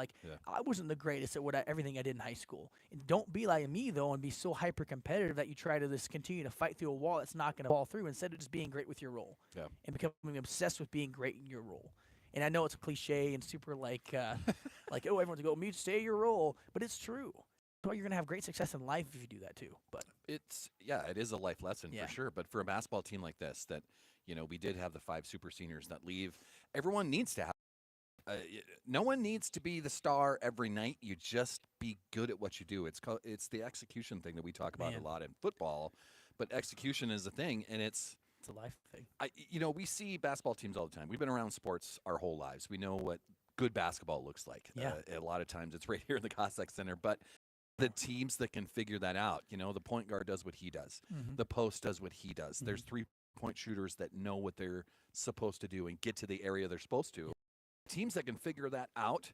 I wasn't the greatest at everything I did in high school. And don't be like me, though, and be so hyper-competitive that you try to just continue to fight through a wall that's not going to fall through instead of just being great with your role. Yeah. And becoming obsessed with being great in your role. And I know it's a cliche and super everyone's going, me, stay your role. But it's true. Well, you're going to have great success in life if you do that too. But it is a life lesson for sure. But for a basketball team like this, that we did have the 5 super seniors that leave. Everyone needs to have. No one needs to be the star every night. You just be good at what you do. It's the execution thing that we talk about a lot in football, but execution is a thing, and it's a life thing. We see basketball teams all the time. We've been around sports our whole lives. We know what good basketball looks like. Yeah. A lot of times it's right here in the Cossacks Center, but the teams that can figure that out, the point guard does what he does. Mm-hmm. The post does what he does. Mm-hmm. There's 3-point shooters that know what they're supposed to do and get to the area they're supposed to. Teams that can figure that out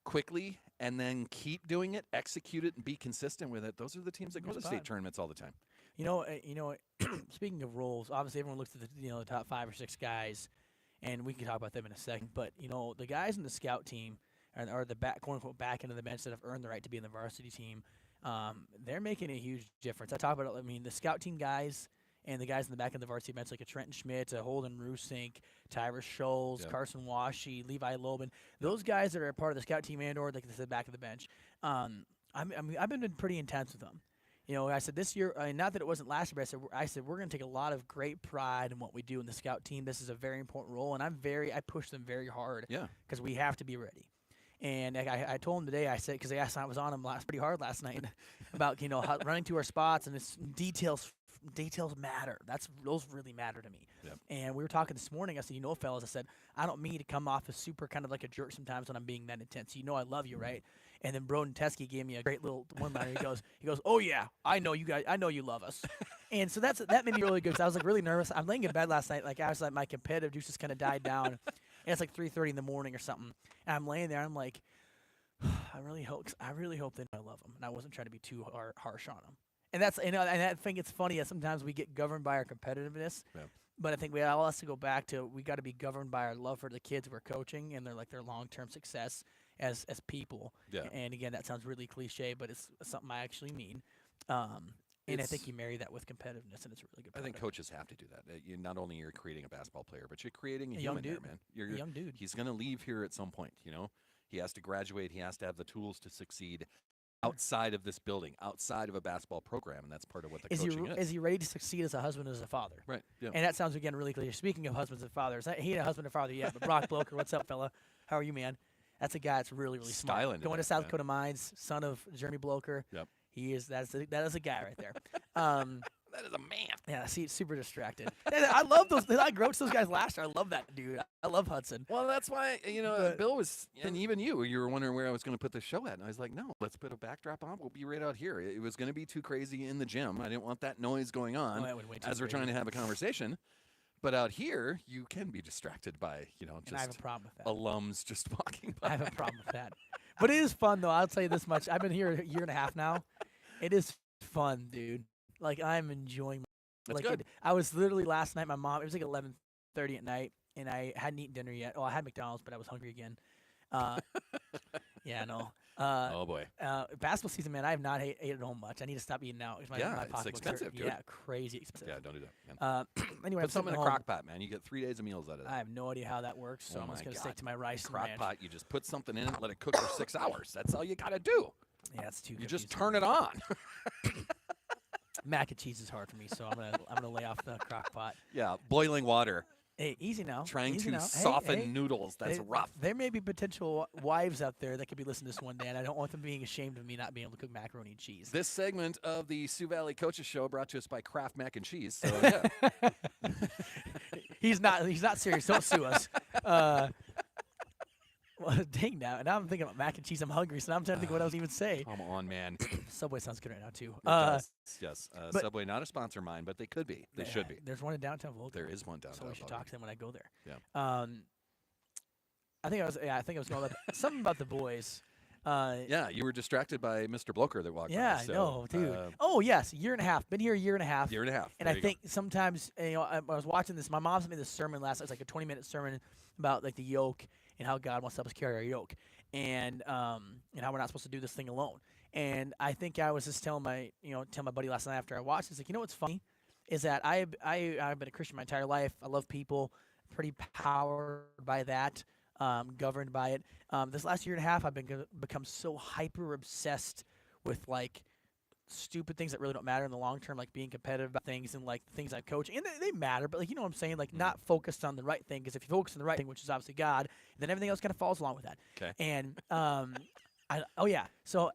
quickly and then keep doing it, execute it, and be consistent with it, those are the teams that go to state tournaments all the time. Speaking of roles, obviously everyone looks at the top 5 or 6 guys, and we can talk about them in a second. But the guys in the scout team or the quote unquote back end of the bench that have earned the right to be in the varsity team, they're making a huge difference. I talk about the scout team guys and the guys in the back end of the varsity bench, like a Trenton Schmidt, a Holden Rusink, Tyrus Scholes, Carson Washi, Levi Lobin. Those guys that are a part of the scout team and/or the back of the bench. I've been pretty intense with them. I said this year, not that it wasn't last year, but I said we're going to take a lot of great pride in what we do in the scout team. This is a very important role, and I push them very hard. Yeah. Because we have to be ready. And I told him today, I said, because I was on him pretty hard last night about how running to our spots and it's details matter. Those really matter to me. Yep. And we were talking this morning. I said, fellas, I said, I don't mean to come off as super kind of like a jerk sometimes when I'm being that intense. I love you, right? And then Broden Teskey gave me a great little one-liner. He goes, oh yeah, I know you guys. I know you love us. And so that made me really good. Cause I was really nervous. I'm laying in bed last night. I was my competitive juices kind of died down. And it's 3:30 in the morning or something. And I'm laying there. I'm like, I really hope they know I love them. And I wasn't trying to be too harsh on them. And that's and I think it's funny that sometimes we get governed by our competitiveness. Yeah. But I think we all has to go back to we got to be governed by our love for the kids we're coaching and their long-term success as people. Yeah. And again, that sounds really cliche, but it's something I actually mean. And I think you marry that with competitiveness, and it's a really good. I think product. coaches have to do that. You not only you're creating a basketball player, but you're creating a young human dude, there, man. You're a young dude. He's going to leave here at some point. You know, he has to graduate. He has to have the tools to succeed outside of this building, outside of a basketball program, and that's part of what the coaching is. Is he ready to succeed as a husband, as a father? Right. Yeah. And that sounds again really clear. Speaking of husbands and fathers, he ain't a husband or father yet, but Brock Bloker, what's up, fella? How are you, man? That's a guy that's really, really smart. Styling Going to South Dakota Mines, son of Jeremy Bloker. Yep. He is. That is a guy right there. That is a man. Yeah, see, super distracted. And I love those. I groached those guys last year. I love that dude. I love Hudson. Well, that's why Bill was, and even you were wondering where I was going to put the show at, and I was like, no, let's put a backdrop on. We'll be right out here. It was going to be too crazy in the gym. I didn't want that noise going on as we're trying to have a conversation. But out here, you can be distracted by And just I have a problem with that. alums just walking by. I have a problem with that. But it is fun though. I'll tell you this much. I've been here a year and a half now. It is fun, dude. Like I'm enjoying. That's good. I was literally last night. My mom. It was like 11:30 at night, and I hadn't eaten dinner yet. Oh, I had McDonald's, but I was hungry again. Yeah, no. Oh boy. Basketball season, man. I have not ate at home much. I need to stop eating out. My It's pocketbook's expensive, dude. Yeah, crazy expensive. Yeah, don't do that. Anyway, Put something in a crock pot, man. You get 3 days of meals out of that. I have no idea how that works, so Oh I'm just my gonna God. stick to my rice and Crock ranch. pot, you just put something in it, let it cook for 6 hours. That's all you got to do. Yeah, it's too. You just confusing. turn it on. Mac and cheese is hard for me, so I'm gonna lay off the crock pot. Yeah, boiling water, Hey, easy now. trying easy to now. soften Hey, noodles. That's rough. There may be potential wives out there that could be listening to this one day, and I don't want them being ashamed of me not being able to cook macaroni and cheese. This segment of the Sioux Valley Coaches Show brought to us by Kraft Mac and Cheese. So yeah, He's not serious. Don't sue us. Well, dang now. Now I'm thinking about mac and cheese. I'm hungry, so now I'm trying to think what else to even say. come on, man. Subway sounds good right now too. It does. Yes, but- Subway not a sponsor of mine, but they could be. They should be. There's one in downtown Volga. There is one downtown. So we should talk to them when I go there. Yeah. I think I was going about something about the boys. Yeah, you were distracted by Mr. Bloker that walked Yeah, by. I So, know, dude. Oh yes, year and a half. Been here a year and a half. Year and a half. And There I you go. think sometimes, I was watching this. My mom sent me this sermon last night. It's like a 20-minute sermon about like the yoke and how God wants to help us carry our yoke, and how we're not supposed to do this thing alone. And I think I was just telling my buddy last night after I watched this, like, what's funny is that I've been a Christian my entire life. I love people, pretty powered by that, governed by it. This last year and a half, I've become so hyper obsessed with like stupid things that really don't matter in the long term, like being competitive about things and like the things I'm coaching, and they matter, but like, you know what I'm saying, like not focused on the right thing, because if you focus on the right thing, which is obviously God, then everything else kind of falls along with that. Okay. And so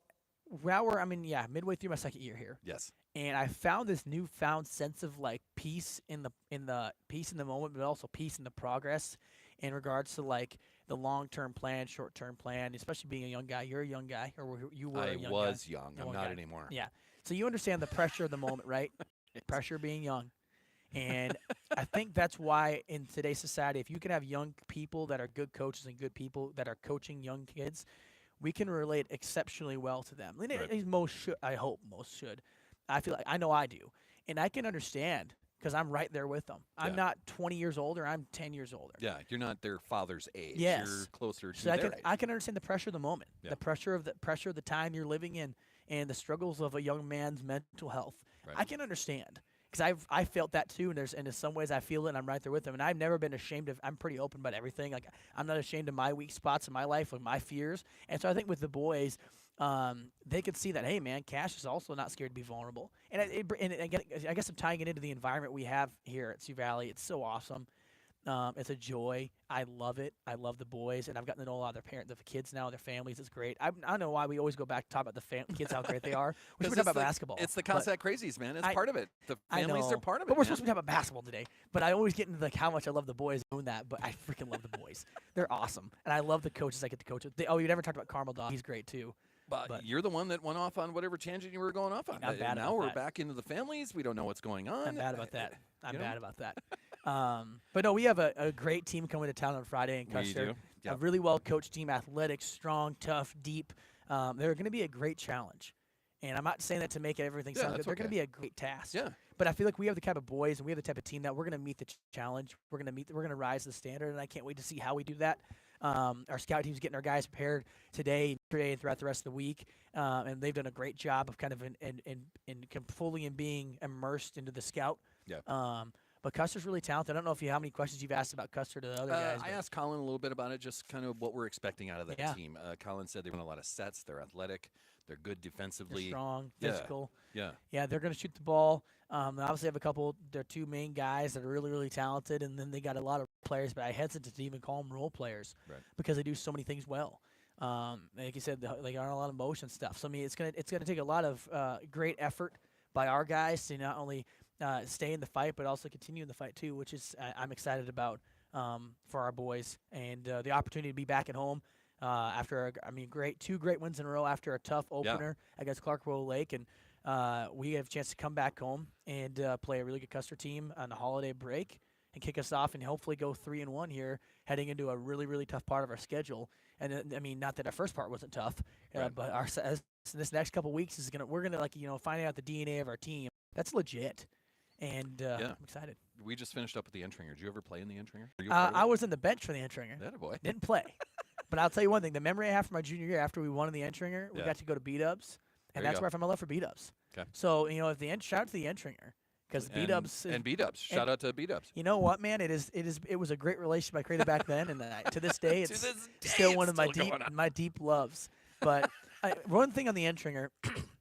now midway through my second year here, Yes. and I found this newfound sense of like peace in the peace in the moment, but also peace in the progress in regards to like the long-term plan, short-term plan, especially being a young guy. You're a young guy, or you were a young guy. I was young. I'm Young not guy. anymore. Yeah. So you understand the pressure of the moment, right? Pressure of being young. And I think that's why in today's society, if you can have young people that are good coaches and good people that are coaching young kids, we can relate exceptionally well to them. Right. Most should. I hope most should. I feel like I know I do. And I can understand because I'm right there with them. I'm Yeah. not 20 years older. I'm 10 years older. Yeah, you're not their father's age. Yes. You're closer to So their age. I can understand the pressure of the moment, Yeah. the pressure of the time you're living in, and the struggles of a young man's mental health. Right. I can understand because I felt that too, and in some ways I feel it, and I'm right there with them. And I've never been ashamed of. I'm pretty open about everything. Like I'm not ashamed of my weak spots in my life, or my fears. And so I think with the boys, they could see that, hey man, Cash is also not scared to be vulnerable. And again, I guess I'm tying it into the environment we have here at Sioux Valley. It's so awesome. It's a joy. I love it. I love the boys, and I've gotten to know a lot of the kids now, their families. It's great. I don't know why we always go back to talk about the kids, how great they are. We should talk about basketball. It's the but Cossack crazies, man. It's I- part of it. The I families are know, part of it. But we're man. supposed to be talking about basketball today. But I always get into like how much I love the boys doing that. But I freaking love the boys. They're awesome, and I love the coaches I get to coach with. You never talked about Carmel Dog. He's great too. But you're the one that went off on whatever tangent you were going off on. I'm bad now about we're that. back into the families. We don't know what's going on. I'm bad about that. I'm you know? bad about that. But no, we have a great team coming to town on Friday in We Custer. do. A Yep. really well coached team, athletic, strong, tough, deep. They're going to be a great challenge. And I'm not saying that to make everything Yeah, sound good. that's They're going to okay. be a great task. Yeah. But I feel like we have the type of boys and we have the type of team that we're going to meet the challenge. We're going to rise to the standard, and I can't wait to see how we do that. Our scout team's getting our guys prepared today, and throughout the rest of the week, and they've done a great job of kind of fully being immersed into the scout. Yeah. But Custer's really talented. I don't know how many questions you've asked about Custer to the other guys. I asked Colin a little bit about it, just kind of what we're expecting out of that Yeah. team. Colin said they run a lot of sets. They're athletic. They're good defensively. They're strong, Yeah. physical. Yeah. Yeah, they're going to shoot the ball. They obviously have a couple. Their two main guys that are really, really talented, and then they got a lot of players. But I hesitate to even call them role players because they do so many things well. Like you said, they are a lot of motion stuff. So I mean, it's gonna take a lot of great effort by our guys to not only stay in the fight, but also continue in the fight too, which is I'm excited about for our boys, and the opportunity to be back at home after two great wins in a row after a tough opener against Clark Willow Lake, and we have a chance to come back home and play a really good Custer team on the holiday break and kick us off and hopefully go 3-1 here, heading into a really, really tough part of our schedule. And I mean, not that our first part wasn't tough, but this next couple weeks we're gonna finding out the DNA of our team. That's legit. And I'm excited. We just finished up with the Entringer. Did you ever play in the Entringer? I was in the bench for the Entringer. That a boy. Didn't play. But I'll tell you one thing. The memory I have from my junior year after we won in the Entringer, we got to go to B-Dubs. And that's where I found my love for B-Dubs. Okay. So, if shout out to the Entringer. Because B-Dubs. And B-Dubs. Shout out to B-Dubs. You know what, man? It was a great relationship I created back then. And to this day, it's still one of my deep loves. But one thing on the Entringer.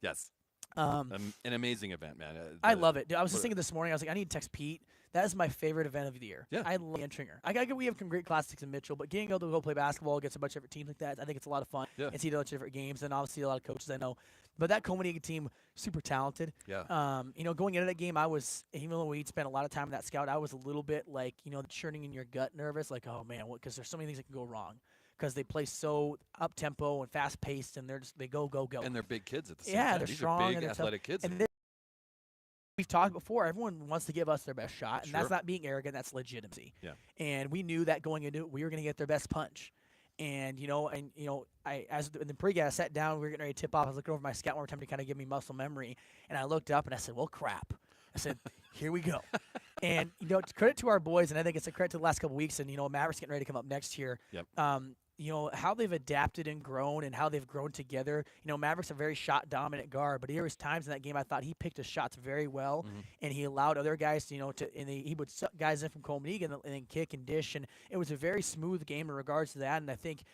Yes. An amazing event, man. I love it. Dude, I was just thinking this morning, I was like, I need to text Pete. That is my favorite event of the year. Yeah. I love Entringer. We have some great classics in Mitchell, but getting able to go play basketball against a bunch of different teams like that, I think it's a lot of fun. Yeah. And see a bunch of different games, and obviously a lot of coaches I know. But that Comanega team, super talented. Yeah. Going into that game, even though we'd spent a lot of time in that scout, I was a little bit like, churning in your gut nervous, like, oh man, because there's so many things that can go wrong. Because they play so up tempo and fast paced, and they go. And they're big kids at the same time. Yeah, they're These strong are big and athletic kids. And we've talked before. Everyone wants to give us their best shot, and Sure. that's not being arrogant. That's legitimacy. Yeah. And we knew that going into it, we were going to get their best punch. And in the pregame, I sat down. We were getting ready to tip off. I was looking over my scout one more time to kind of give me muscle memory, and I looked up and I said, "Well, crap." I said, "Here we go." And credit to our boys, and I think it's a credit to the last couple weeks. And Maverick's getting ready to come up next year. Yep. How they've adapted and grown and how they've grown together. Mavericks a very shot-dominant guard, but there was times in that game I thought he picked his shots very well, and he allowed other guys, he would suck guys in from Comanega and then kick and dish, and it was a very smooth game in regards to that, and I think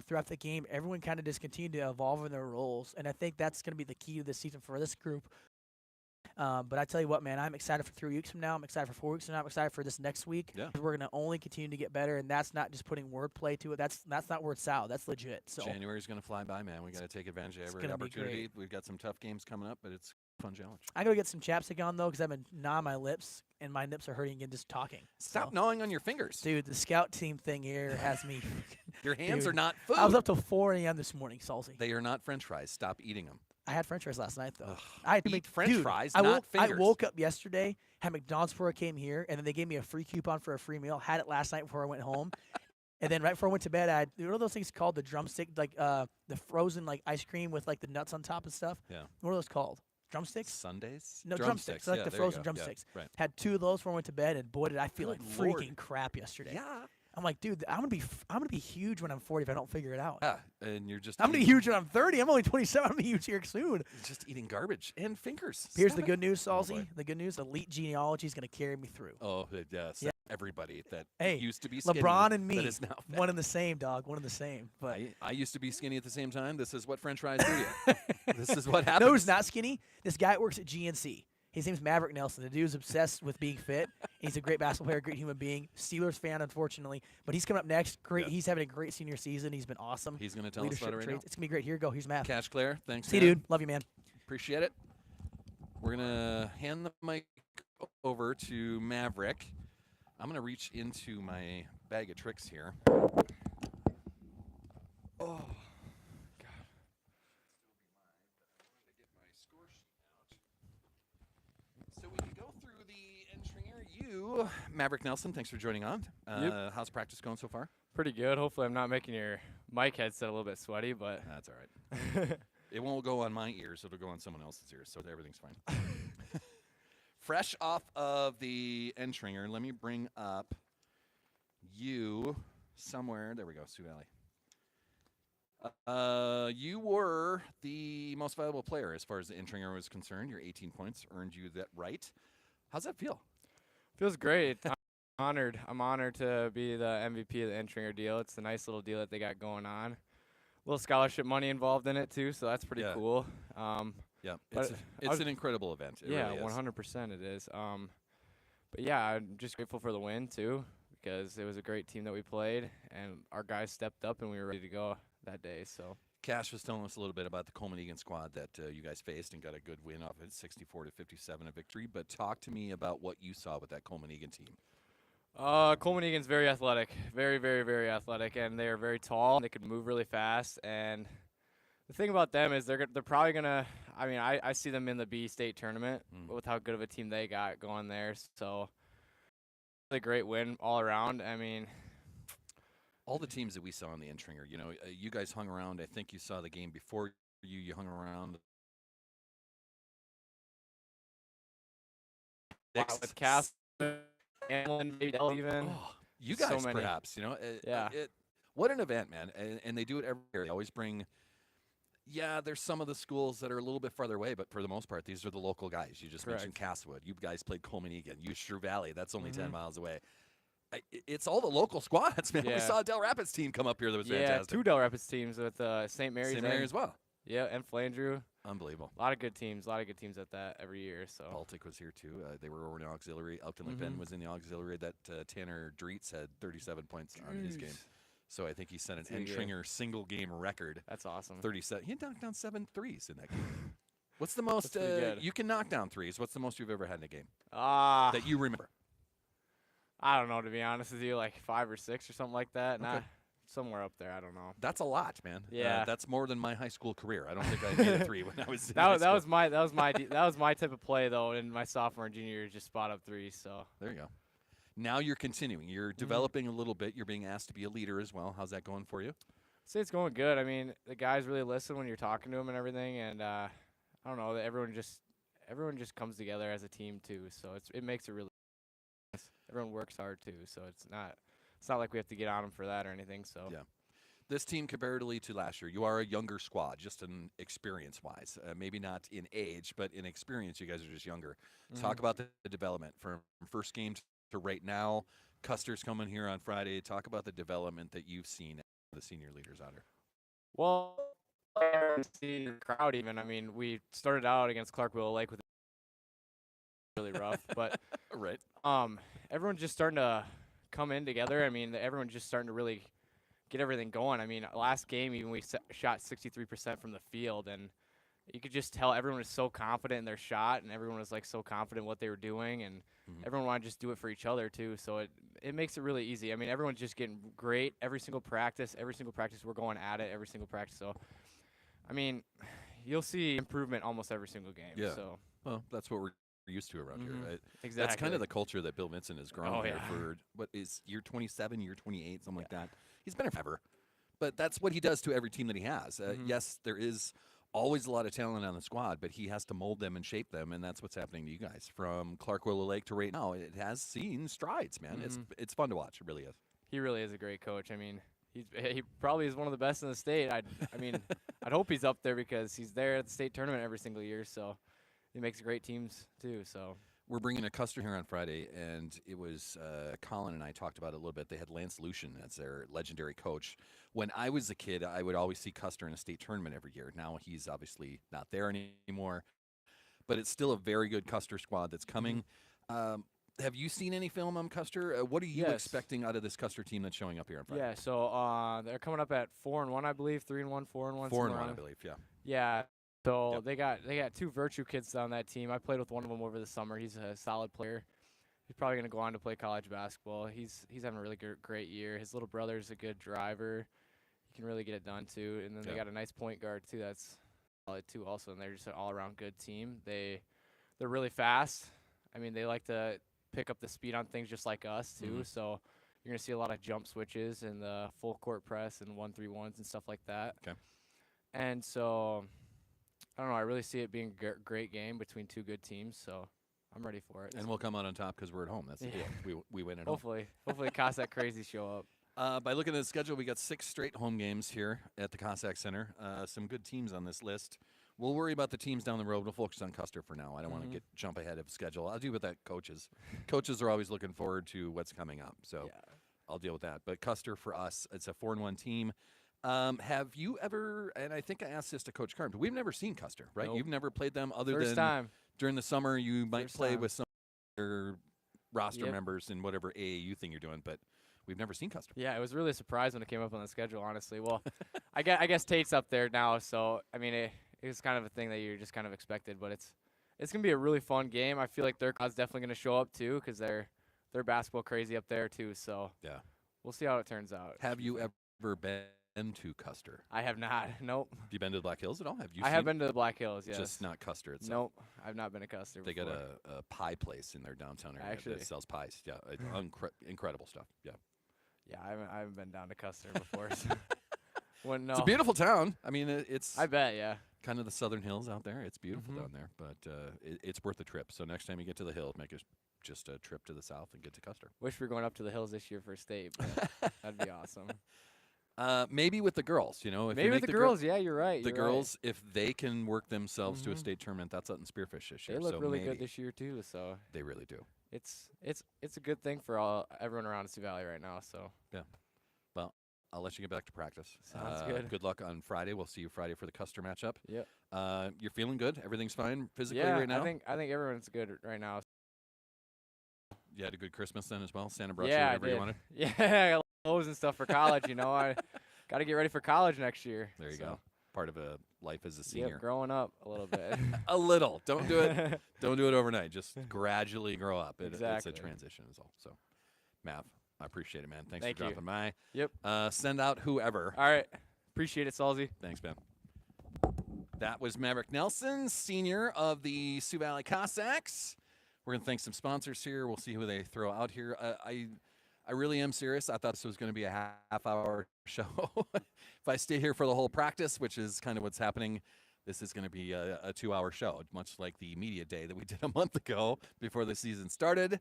throughout the game, everyone kind of just continued to evolve in their roles, and I think that's going to be the key to this season for this group. But I tell you what, man, I'm excited for 3 weeks from now. I'm excited for 4 weeks from now. I'm excited for this next week. Yeah. We're going to only continue to get better, and that's not just putting wordplay to it. That's not word salad. That's legit. So January's going to fly by, man. We got to take advantage of every opportunity. We've got some tough games coming up, but it's a fun challenge. I got to get some chapstick on, though, because I've been gnawing my lips, and my lips are hurting again just talking. Stop gnawing on your fingers. Dude, the scout team thing here has me. Your hands are not food. I was up till 4 a.m. this morning, Salzy. They are not French fries. Stop eating them. I had French fries last night, though. Ugh. I had to Eat French fries, not fingers. I woke up yesterday, had McDonald's before I came here, and then they gave me a free coupon for a free meal. Had it last night before I went home. And then right before I went to bed, I had what are those things called? The drumstick, like the frozen ice cream with like the nuts on top and stuff. Yeah. What are those called? Drumsticks? Sundays? No, drumsticks. Like the frozen drumsticks. Yeah, right. Had 2 of those before I went to bed, and boy, did I feel like Lord. freaking crap yesterday. Yeah. I'm like, dude, I'm gonna be huge when I'm 40 if I don't figure it out. Yeah, and you're just. I'm gonna be huge when I'm 30. I'm only 27. I'm gonna be huge here soon. Just eating garbage and fingers. Here's Stop the good news, Salzy. boy. The good news: elite genealogy is gonna carry me through. Oh yes, Yeah. Everybody that Hey, used to be skinny. LeBron and me, that is now fat. one and the same, dog. One and the same. But I used to be skinny at the same time. This is what French fries do to you. This is what happens. no, who's not skinny? This guy works at GNC. His name's Maverick Nelson. The dude's obsessed with being fit. He's a great basketball player, great human being. Steelers fan, unfortunately. But he's coming up next. Great. Yeah. He's having a great senior season. He's been awesome. He's going to tell us about it right now. It's going to be great. Here you go. Here's Mav. Cash Claire, thanks. See you, man. dude. Love you, man. Appreciate it. We're going to hand the mic over to Maverick. I'm going to reach into my bag of tricks here. Oh. So we can go through the Entringer. You, Maverick Nelson, thanks for joining on. Yep. How's practice going so far? Pretty good. Hopefully I'm not making your mic headset a little bit sweaty, but That's all right. It won't go on my ears. It'll go on someone else's ears, so everything's fine. fresh off of the Entringer, let me bring up you somewhere. There we go, Sioux Valley. You were the most valuable player as far as the Entringer was concerned. Your 18 points earned you that right. How's that feel? Feels great. I'm honored. I'm honored to be the MVP of the Entringer deal. It's a nice little deal that they got going on. A little scholarship money involved in it too, so that's pretty cool. Yeah, it's an incredible event. It yeah, really is. 100% it is. But yeah, I'm just grateful for the win too, because it was a great team that we played, and our guys stepped up, and we were ready to go that day. So Cash was telling us a little bit about the Coleman Egan squad that you guys faced and got a good win off it, 64-57, a victory. But talk to me about what you saw with that Coleman Egan team. Coleman Egan's very athletic, very, very, very athletic, and they are very tall. They can move really fast, and the thing about them is they're probably gonna. I mean, I see them in the B state tournament with how good of a team they got going there. So, a great win all around. I mean, all the teams that we saw in the Entringer, you know, you guys hung around. I think you saw the game before you hung around. With Cass, Hamlin, maybe even. You guys, so many. perhaps, you know. Yeah. What an event, man. And they do it every year. They always bring. Yeah, there's some of the schools that are a little bit farther away, but for the most part, these are the local guys. You just mentioned Castlewood. You guys played Coleman Egan. You Sioux Valley. That's only 10 miles away. It's all the local squads, man. Yeah. We saw a Del Rapids team come up here that was fantastic. Yeah, 2 Del Rapids teams with St. Mary's. St. Mary's as well. Yeah, and Flandreau. Unbelievable. A lot of good teams. A lot of good teams at that every year. So Baltic was here too. They were over in the auxiliary. Elkin Penn was in the auxiliary. That Tanner Dreetz had 37 points on his game. So I think he set an Entringer single game record. That's awesome. 37. He knocked down 7 threes in that game. What's the most you can knock down threes? What's the most you've ever had in a game? That you remember? I don't know, to be honest with you, like 5 or 6 or something like that. Okay. Nah, somewhere up there. I don't know. That's a lot, man. Yeah, that's more than my high school career. I don't think I made a 3 when I was. that was my type of play though in my sophomore and junior year, just spot up 3s. So there you go. Now you're continuing. You're developing a little bit. You're being asked to be a leader as well. How's that going for you? I'd say it's going good. I mean, the guys really listen when you're talking to them and everything, and I don't know. Everyone just comes together as a team too. So it makes it really. Everyone works hard too. So it's not like we have to get on them for that or anything. So yeah. This team, comparatively to last year, you are a younger squad, just in experience-wise. Maybe not in age, but in experience, you guys are just younger. Talk about the development from first game to right now. Custer's coming here on Friday. Talk about the development that you've seen the senior leaders out here. Well, see the crowd even. I mean, we started out against Clark Willow Lake with really rough, but right. Everyone's just starting to come in together. I mean, everyone's just starting to really get everything going. I mean, last game even we shot 63% from the field, and you could just tell everyone was so confident in their shot, and everyone was like so confident in what they were doing, and everyone wanted to just do it for each other too. So it makes it really easy. I mean, everyone's just getting great every single practice. We're going at it every single practice. So, I mean, you'll see improvement almost every single game. Yeah. So. Well, that's what we're used to around here. Right? Exactly. That's kind of the culture that Bill Vincent has grown here yeah. for, what is year 27, year 28, something like that. He's been here forever. But that's what he does to every team that he has. Yes, there is always a lot of talent on the squad, but he has to mold them and shape them, and that's what's happening to you guys. From Clark Willow Lake to right now, it has seen strides, man. It's fun to watch. It really is. He really is a great coach. I mean, he probably is one of the best in the state. I mean, I'd hope he's up there because he's there at the state tournament every single year, so he makes great teams too. So we're bringing a Custer here on Friday, and it was Colin and I talked about it a little bit. They had Lance Lucian as their legendary coach. When I was a kid, I would always see Custer in a state tournament every year. Now he's obviously not there anymore, but it's still a very good Custer squad that's coming. Have you seen any film on Custer? What are you expecting out of this Custer team that's showing up here on Friday? Yeah, so they're coming up at 4-1, I believe, 3-1, 4-1. 4-1, I believe. Yeah. Yeah. So they got 2 Virtue kids on that team. I played with one of them over the summer. He's a solid player. He's probably going to go on to play college basketball. He's having a really great year. His little brother's a good driver. He can really get it done too. And then they got a nice point guard too. That's solid too also. And they're just an all-around good team. They're really fast. I mean, they like to pick up the speed on things just like us too. So you're going to see a lot of jump switches and the full court press and 1-3-1s and stuff like that. Okay. And so I don't know. I really see it being a great game between 2 good teams. So I'm ready for it. And we'll come out on top because we're at home. That's the deal. We win at home. Hopefully Cossack crazy show up. By looking at the schedule, we got 6 straight home games here at the Cossacks Center. Some good teams on this list. We'll worry about the teams down the road. We'll focus on Custer for now. I don't want to jump ahead of schedule. I'll deal with that, coaches. Coaches are always looking forward to what's coming up, so I'll deal with that. But Custer for us, it's a 4-1 team. Have you ever? And I think I asked this to Coach Carm. We've never seen Custer, right? Nope. You've never played them other First than time. during the summer. You might First play time. with some of your roster Yep. members in whatever AAU thing you're doing, but we've never seen Custer. Yeah, it was really a surprise when it came up on the schedule, honestly. Well, I guess Tate's up there now, so I mean it was kind of a thing that you just kind of expected, but it's gonna be a really fun game. I feel like their crowd's definitely gonna show up too, because they're basketball crazy up there too. So Yeah. we'll see how it turns out. Have you ever been to Custer? I have not. Nope. Have you been to the Black Hills at all? Have you? I have been to the Black Hills. Yes. Just not Custer itself. Nope. I've not been to Custer. They got before. a pie place in their downtown area Actually. that sells pies. Yeah, incredible stuff. Yeah, Yeah, I haven't been down to Custer before. So. Wouldn't know. it's a beautiful town. I mean, it's I bet. Yeah. kind of the southern hills out there. It's beautiful down there, but it's worth the trip. So next time you get to the hills, make just a trip to the south and get to Custer. Wish we were going up to the hills this year for state, but that'd be awesome. Maybe with the girls, you know. If Maybe you with make the girls, yeah, you're right. The you're girls, if they can work themselves to a Mhm. state tournament, that's out in Spearfish this right. year. They look so really maybe. good this year too. So They really do. it's a good thing for everyone around Sioux Valley right now. So Well, I'll let you get back to practice. Sounds good. Good luck on Friday. We'll see you Friday for the Custer matchup. Yep. You're feeling good? Everything's fine physically yeah, right now? I think everyone's good right now. You had a good Christmas then as well? Santa brought Yeah, you I whatever you did. wanted? Yeah, I got clothes and stuff for college. You know, I got to get ready for college next year. There you so. go. Part of a life as a senior. Yep, growing up a little bit. A little. Don't do it. Don't do it overnight. Just gradually grow up. Exactly. It's a transition is all. So, Mav, I appreciate it, man. Thanks Thank for you. dropping by. Yep. Send out whoever. All right. Appreciate it, Salzy. Thanks, man. That was Maverick Nelson, senior of the Sioux Valley Cossacks. We're going to thank some sponsors here. We'll see who they throw out here. I really am serious. I thought this was going to be a half-hour show. If I stay here for the whole practice, which is kind of what's happening, this is going to be a 2-hour show, much like the media day that we did a month ago before the season started.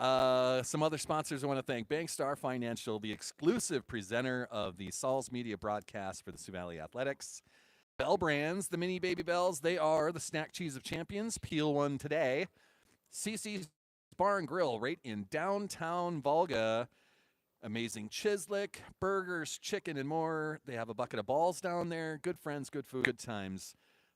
Some other sponsors I want to thank. Bankstar Financial, the exclusive presenter of the SalzMedia broadcast for the Sioux Valley Athletics. Bell Brands, the mini baby bells, they are the snack cheese of champions. Peel one today. CC's Bar and Grill right in downtown Volga. Amazing Chislick, burgers, chicken, and more. They have a bucket of balls down there. Good friends, good food, good times.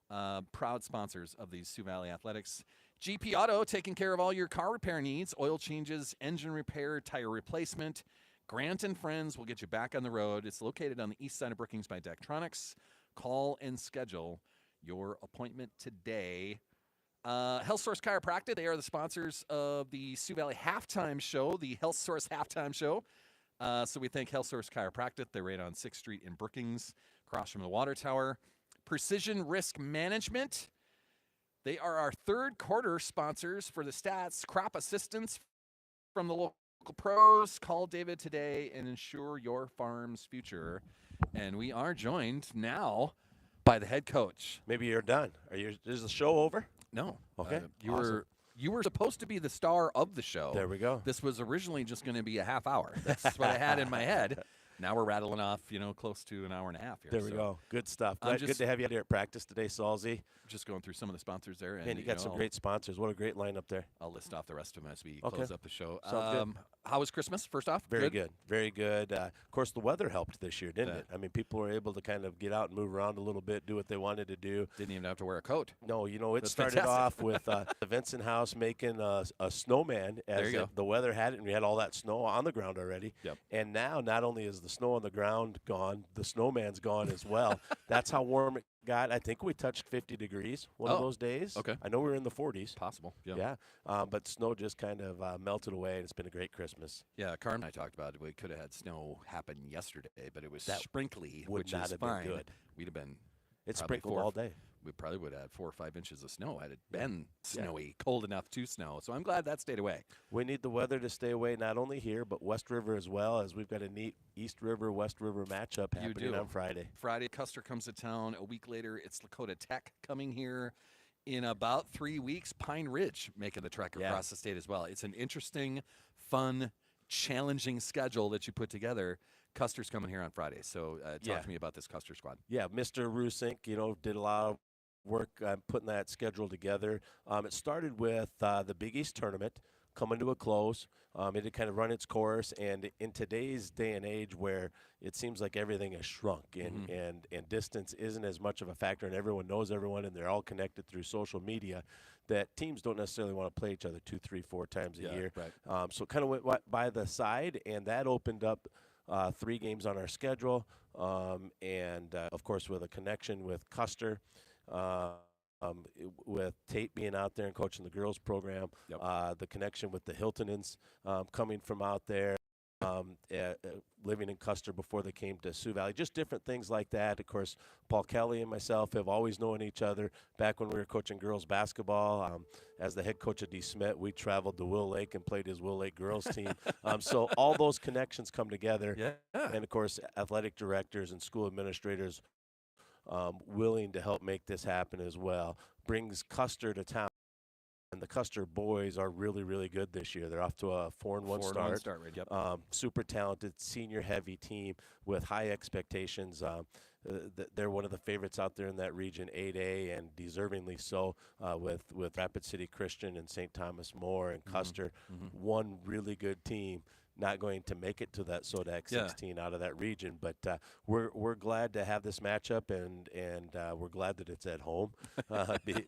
Proud sponsors of the Sioux Valley Athletics. GP Auto, taking care of all your car repair needs, oil changes, engine repair, tire replacement. Grant and Friends will get you back on the road. It's located on the east side of Brookings by Daktronics. Call and schedule your appointment today. Health Source Chiropractic, they are the sponsors of the Sioux Valley Halftime Show, the Health Source Halftime Show. So we thank Health Source Chiropractic. They're right on 6th Street in Brookings, across from the Water Tower. Precision Risk Management, they are our third quarter sponsors for the stats. Crop assistance from the local pros. Call David today and ensure your farm's future. And we are joined now by the head coach. Maybe you're done. Is the show over? No. Okay. You were supposed to be the star of the show. There we go. This was originally just going to be a half hour. That's what I had in my head. Now we're rattling off, close to an hour and a half here. There we go. Good stuff. Good to have you out here at practice today, Salzy. Just going through some of the sponsors there. And you got some great sponsors. What a great lineup there. I'll list off the rest of them as we close up the show. Sounds good. How was Christmas, first off? Very good. Very good. Of course, the weather helped this year, didn't Yeah. it? I mean, people were able to kind of get out and move around a little bit, do what they wanted to do. Didn't even have to wear a coat. No, it That's started fantastic. off with the Vincent House making a snowman There as you go. the weather had it, and we had all that snow on the ground already. Yep. And now, not only is the snow on the ground gone, the snowman's gone as well. That's how warm it got. I think we touched 50 degrees one of those days. Okay. I know we were in the 40s. Possible. Yeah. But snow just kind of melted away, and it's been a great Christmas. Yeah, Carm and I talked about it. We could have had snow happen yesterday, but it was That sprinkly, would which not is have been fine. good. We'd have been It probably sprinkled all day. We probably would have had 4 or 5 inches of snow had it been snowy, cold enough to snow. So I'm glad that stayed away. We need the weather to stay away, not only here, but West River as well, as we've got a neat East River, West River matchup happening do. on Friday. Friday, Custer comes to town. A week later, it's Lakota Tech coming here. in about 3 weeks, Pine Ridge making the trek across the state as well. It's an interesting, fun, challenging schedule that you put together. Custer's coming here on Friday, so talk to me about this Custer squad. Yeah, Mr. Rusink, did a lot of work putting that schedule together. It started with the Big East tournament coming to a close. It had kind of run its course, and in today's day and age where it seems like everything has shrunk and distance isn't as much of a factor and everyone knows everyone and they're all connected through social media, that teams don't necessarily want to play each other 2, 3, 4 times a year. Right. So it kind of went by the side, and that opened up 3 games on our schedule, and of course with a connection with Custer, with Tate being out there and coaching the girls program, the connection with the Hiltonens coming from out there, living in Custer before they came to Sioux Valley, just different things like that. Of course, Paul Kelly and myself have always known each other back when we were coaching girls basketball. As the head coach of D. Smith, we traveled to Will Lake and played his Will Lake girls team. So all those connections come together. Yeah. And, of course, athletic directors and school administrators willing to help make this happen as well, brings Custer to town. And the Custer boys are really, really good this year. They're off to a 4-1 start. Right, super talented, senior-heavy team with high expectations. They're one of the favorites out there in that region, 8A, and deservingly so, with Rapid City Christian and St. Thomas More and Custer. One really good team. Not going to make it to that SODAC 16 out of that region, but we're glad to have this matchup, and we're glad that it's at home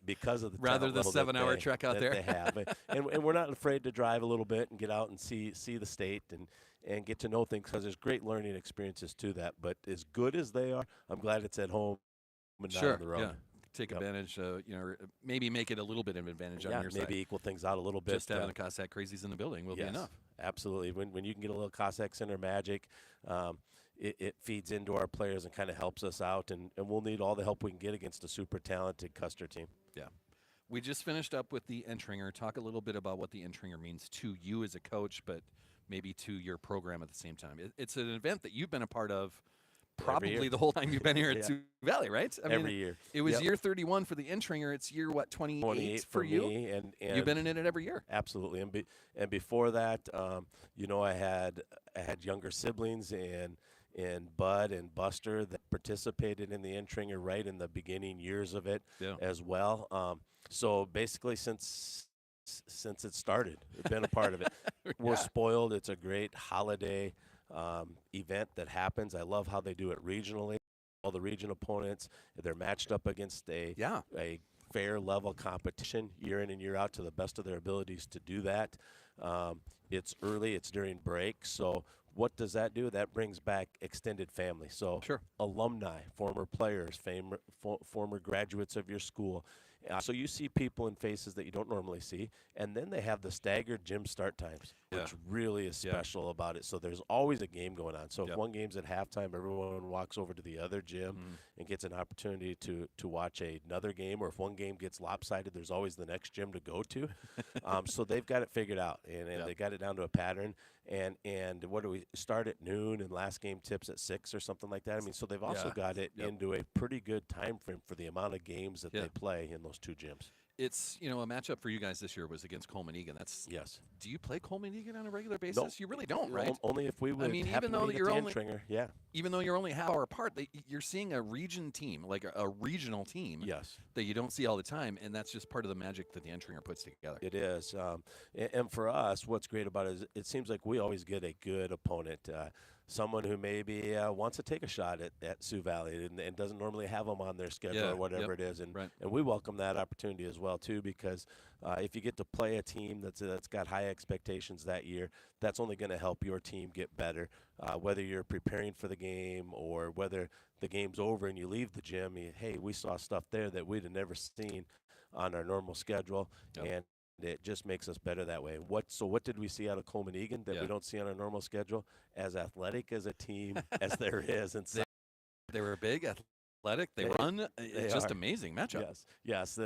because of the rather the 7-hour trek out there they have, and we're not afraid to drive a little bit and get out and see the state and get to know things, because there's great learning experiences to that. But as good as they are, I'm glad it's at home and not on the road. Yeah. Take advantage, maybe make it a little bit of an advantage on your side. Maybe equal things out a little bit. Just having the Cossack crazies in the building will be enough. Absolutely. When you can get a little Cossack Center magic, it feeds into our players and kind of helps us out, and we'll need all the help we can get against a super talented Custer team. Yeah. We just finished up with the Entringer. Talk a little bit about what the Entringer means to you as a coach, but maybe to your program at the same time. It's an event that you've been a part of probably the whole time you've been here at Sioux Valley, right? I mean, every year. It was year 31 for the Entringer. It's year, 28 for you? Me, and you've been in it every year. Absolutely. And before that, I had younger siblings and Bud and Buster that participated in the Entringer right in the beginning years of it as well. So basically since it started, we've been a part of it. We're spoiled. It's a great holiday event that happens. I love how they do it regionally. All the region opponents, they're matched up against a fair level competition year in and year out to the best of their abilities to do that. It's early, it's during break, so what does that do? That brings back extended family. So alumni, former players, former graduates of your school. So you see people and faces that you don't normally see, and then they have the staggered gym start times, which really is special about it. So there's always a game going on. So if one game's at halftime, everyone walks over to the other gym and gets an opportunity to watch another game, or if one game gets lopsided, there's always the next gym to go to. So they've got it figured out, and they got it down to a pattern. And what do we start at noon, and last game tips at 6 or something like that? I mean, so they've also got it into a pretty good time frame for the amount of games that they play in those 2 gyms. It's, a matchup for you guys this year was against Coleman Egan. That's Do you play Coleman Egan on a regular basis? No. You really don't, right? Only if we would. I mean, even though you're only even though you're only half hour apart, you're seeing a region team, like a regional team, that you don't see all the time, and that's just part of the magic that the Entringer puts together. It is, and for us, what's great about it is it seems like we always get a good opponent. Someone who maybe wants to take a shot at Sioux Valley and doesn't normally have them on their schedule or whatever it is. And we welcome that opportunity as well, too, because if you get to play a team that's got high expectations that year, that's only going to help your team get better. Whether you're preparing for the game or whether the game's over and you leave the gym, hey, we saw stuff there that we'd have never seen on our normal schedule. And it just makes us better that way. What did we see out of Coleman Egan that we don't see on our normal schedule? As athletic as a team as there is, and they were big, athletic. They run. It's just amazing matchup. Yes.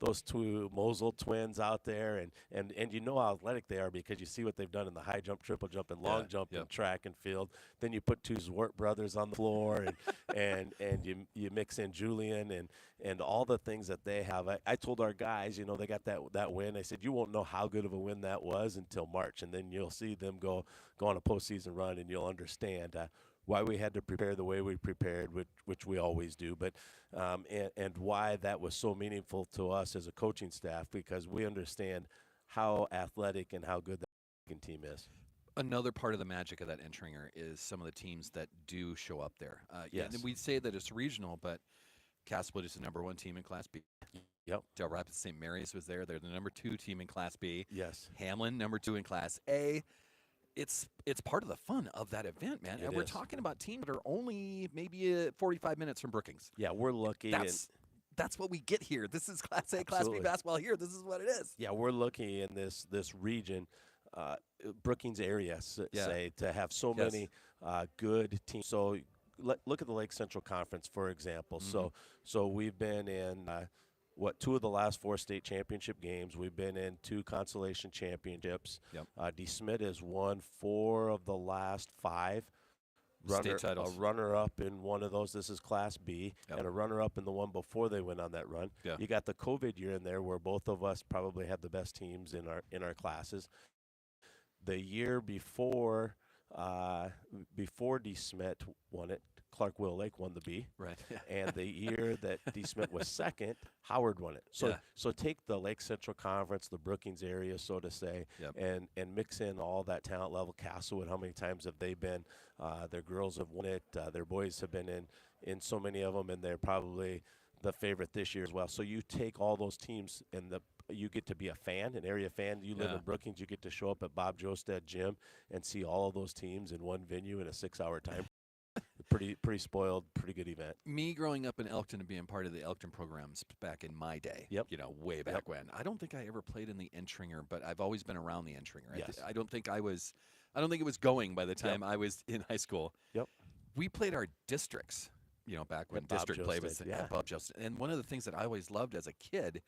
Those two Mosul twins out there, and you know how athletic they are because you see what they've done in the high jump, triple jump, and long jump in track and field. Then you put two Zwart brothers on the floor, and you mix in Julian and all the things that they have. I told our guys, they got that win. I said, you won't know how good of a win that was until March, and then you'll see them go on a postseason run, and you'll understand why we had to prepare the way we prepared, which we always do, but and why that was so meaningful to us as a coaching staff, because we understand how athletic and how good that team is. Another part of the magic of that Entringer is some of the teams that do show up there. Yes. And we say that it's regional, but Castlewood is the #1 team in Class B. Yep. Del Rapids St. Mary's was there. They're the #2 team in Class B. Yes. Hamlin, #2 in Class A. It's part of the fun of that event, man. And we're talking about teams that are only maybe 45 minutes from Brookings. Yeah, we're lucky. That's what we get here. This is Class A, Class B basketball here. This is what it is. Yeah, we're lucky in this region, Brookings area, say, to have so many good teams. So look at the Lake Central Conference, for example. Mm-hmm. So we've been in 2 of the last 4 state championship games. We've been in 2 consolation championships. Yep. D. Smith has won 4 of the last 5. State titles. A runner-up in one of those. This is Class B, and a runner-up in the one before they went on that run. Yeah. You got the COVID year in there where both of us probably had the best teams in our classes. The year before D. Smith won it, Clark Willow Lake won the B. Right. And the year that D. Smith was second, Howard won it. So take the Lake Central Conference, the Brookings area, so to say, and mix in all that talent level. Castlewood, how many times have they been? Their girls have won it. Their boys have been in so many of them, and they're probably the favorite this year as well. So you take all those teams, and you get to be a fan, an area fan. You live in Brookings, you get to show up at Bob Jostad Gym and see all of those teams in one venue in a 6-hour time. Pretty spoiled, pretty good event. Me growing up in Elkton and being part of the Elkton programs back in my day, way back when. I don't think I ever played in the Entringer, but I've always been around the Entringer. Yes. I don't think it was going by the time I was in high school. Yep. We played our districts, back when district play was at Bob Justin. And one of the things that I always loved as a kid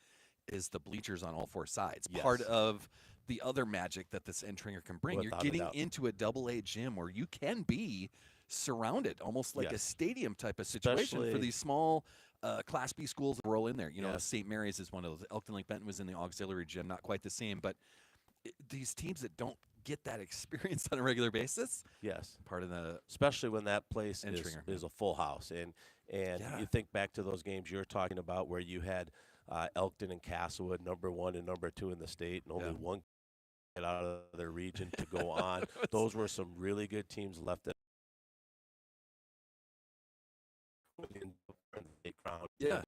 is the bleachers on all 4 sides. Yes. Part of the other magic that this Entringer can bring. Without You're a getting doubt. into a AA gym where you can be surrounded, almost like a stadium type of situation for these small Class B schools that roll in there. St. Mary's is one of those. Elkton Lake Benton was in the auxiliary gym, not quite the same, but these teams that don't get that experience on a regular basis. Yes. Part of the especially when that place is a full house, and you think back to those games you're talking about where you had Elkton and Castlewood, #1 and #2 in the state, and only one get out of their region to go on. Those were some really good teams left. Yeah.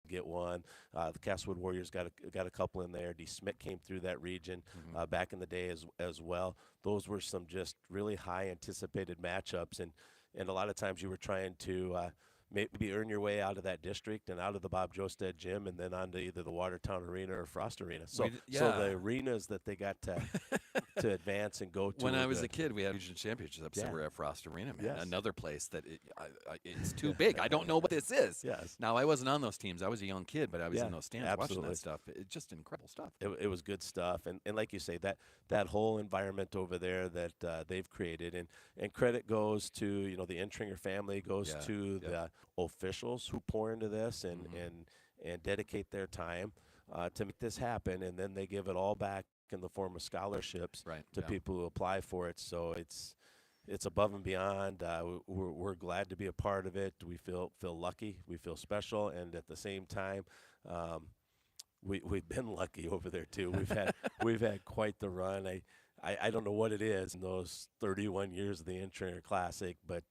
Get one. The Castlewood Warriors got a couple in there. D. Smith came through that region back in the day as well. Those were some just really high anticipated matchups, and a lot of times you were trying to maybe earn your way out of that district and out of the Bob Jostad Gym and then onto either the Watertown Arena or Frost Arena. So the arenas that they got to advance and go to. When I was a kid, we had region championships that were at Frost Arena, man. Yes. Another place that it's too big. I don't know what this is. Yes. Now, I wasn't on those teams. I was a young kid, but I was in those stands watching absolutely. that stuff. It's just incredible stuff. It was good stuff. And like you say, that whole environment over there that they've created. And credit goes to, the Entringer family, goes to the officials who pour into this and dedicate their time to make this happen. And then they give it all back in the form of scholarships to people who apply for it. So it's above and beyond. We're glad to be a part of it. We feel lucky. We feel special. And at the same time, we've been lucky over there too. We've had quite the run. I don't know what it is in those 31 years of the Entringer Classic, but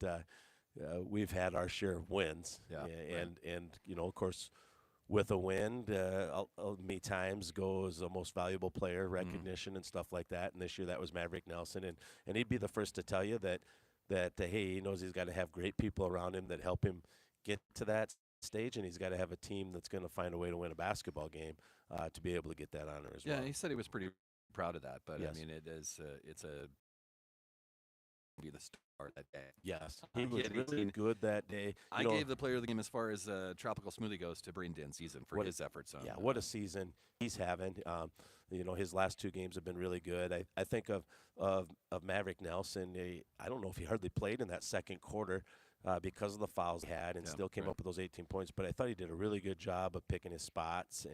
we've had our share of wins. And of course, with a win, many times goes a most valuable player recognition and stuff like that. And this year that was Maverick Nelson, and he'd be the first to tell you that hey, he knows he's got to have great people around him that help him get to that stage, and he's got to have a team that's going to find a way to win a basketball game to be able to get that honor as well. Yeah, he said he was pretty proud of that, but Yes. I mean, it's a be the star that day. Yes, he He was had really 18. good that day. I gave the player of the game as far as Tropical Smoothie goes to Brain Dan Season for his efforts. On, what a season he's having. His last 2 games have been really good. I think of Maverick Nelson. I don't know if he hardly played in that second quarter because of the fouls he had, and still came up with those 18 points. But I thought he did a really good job of picking his spots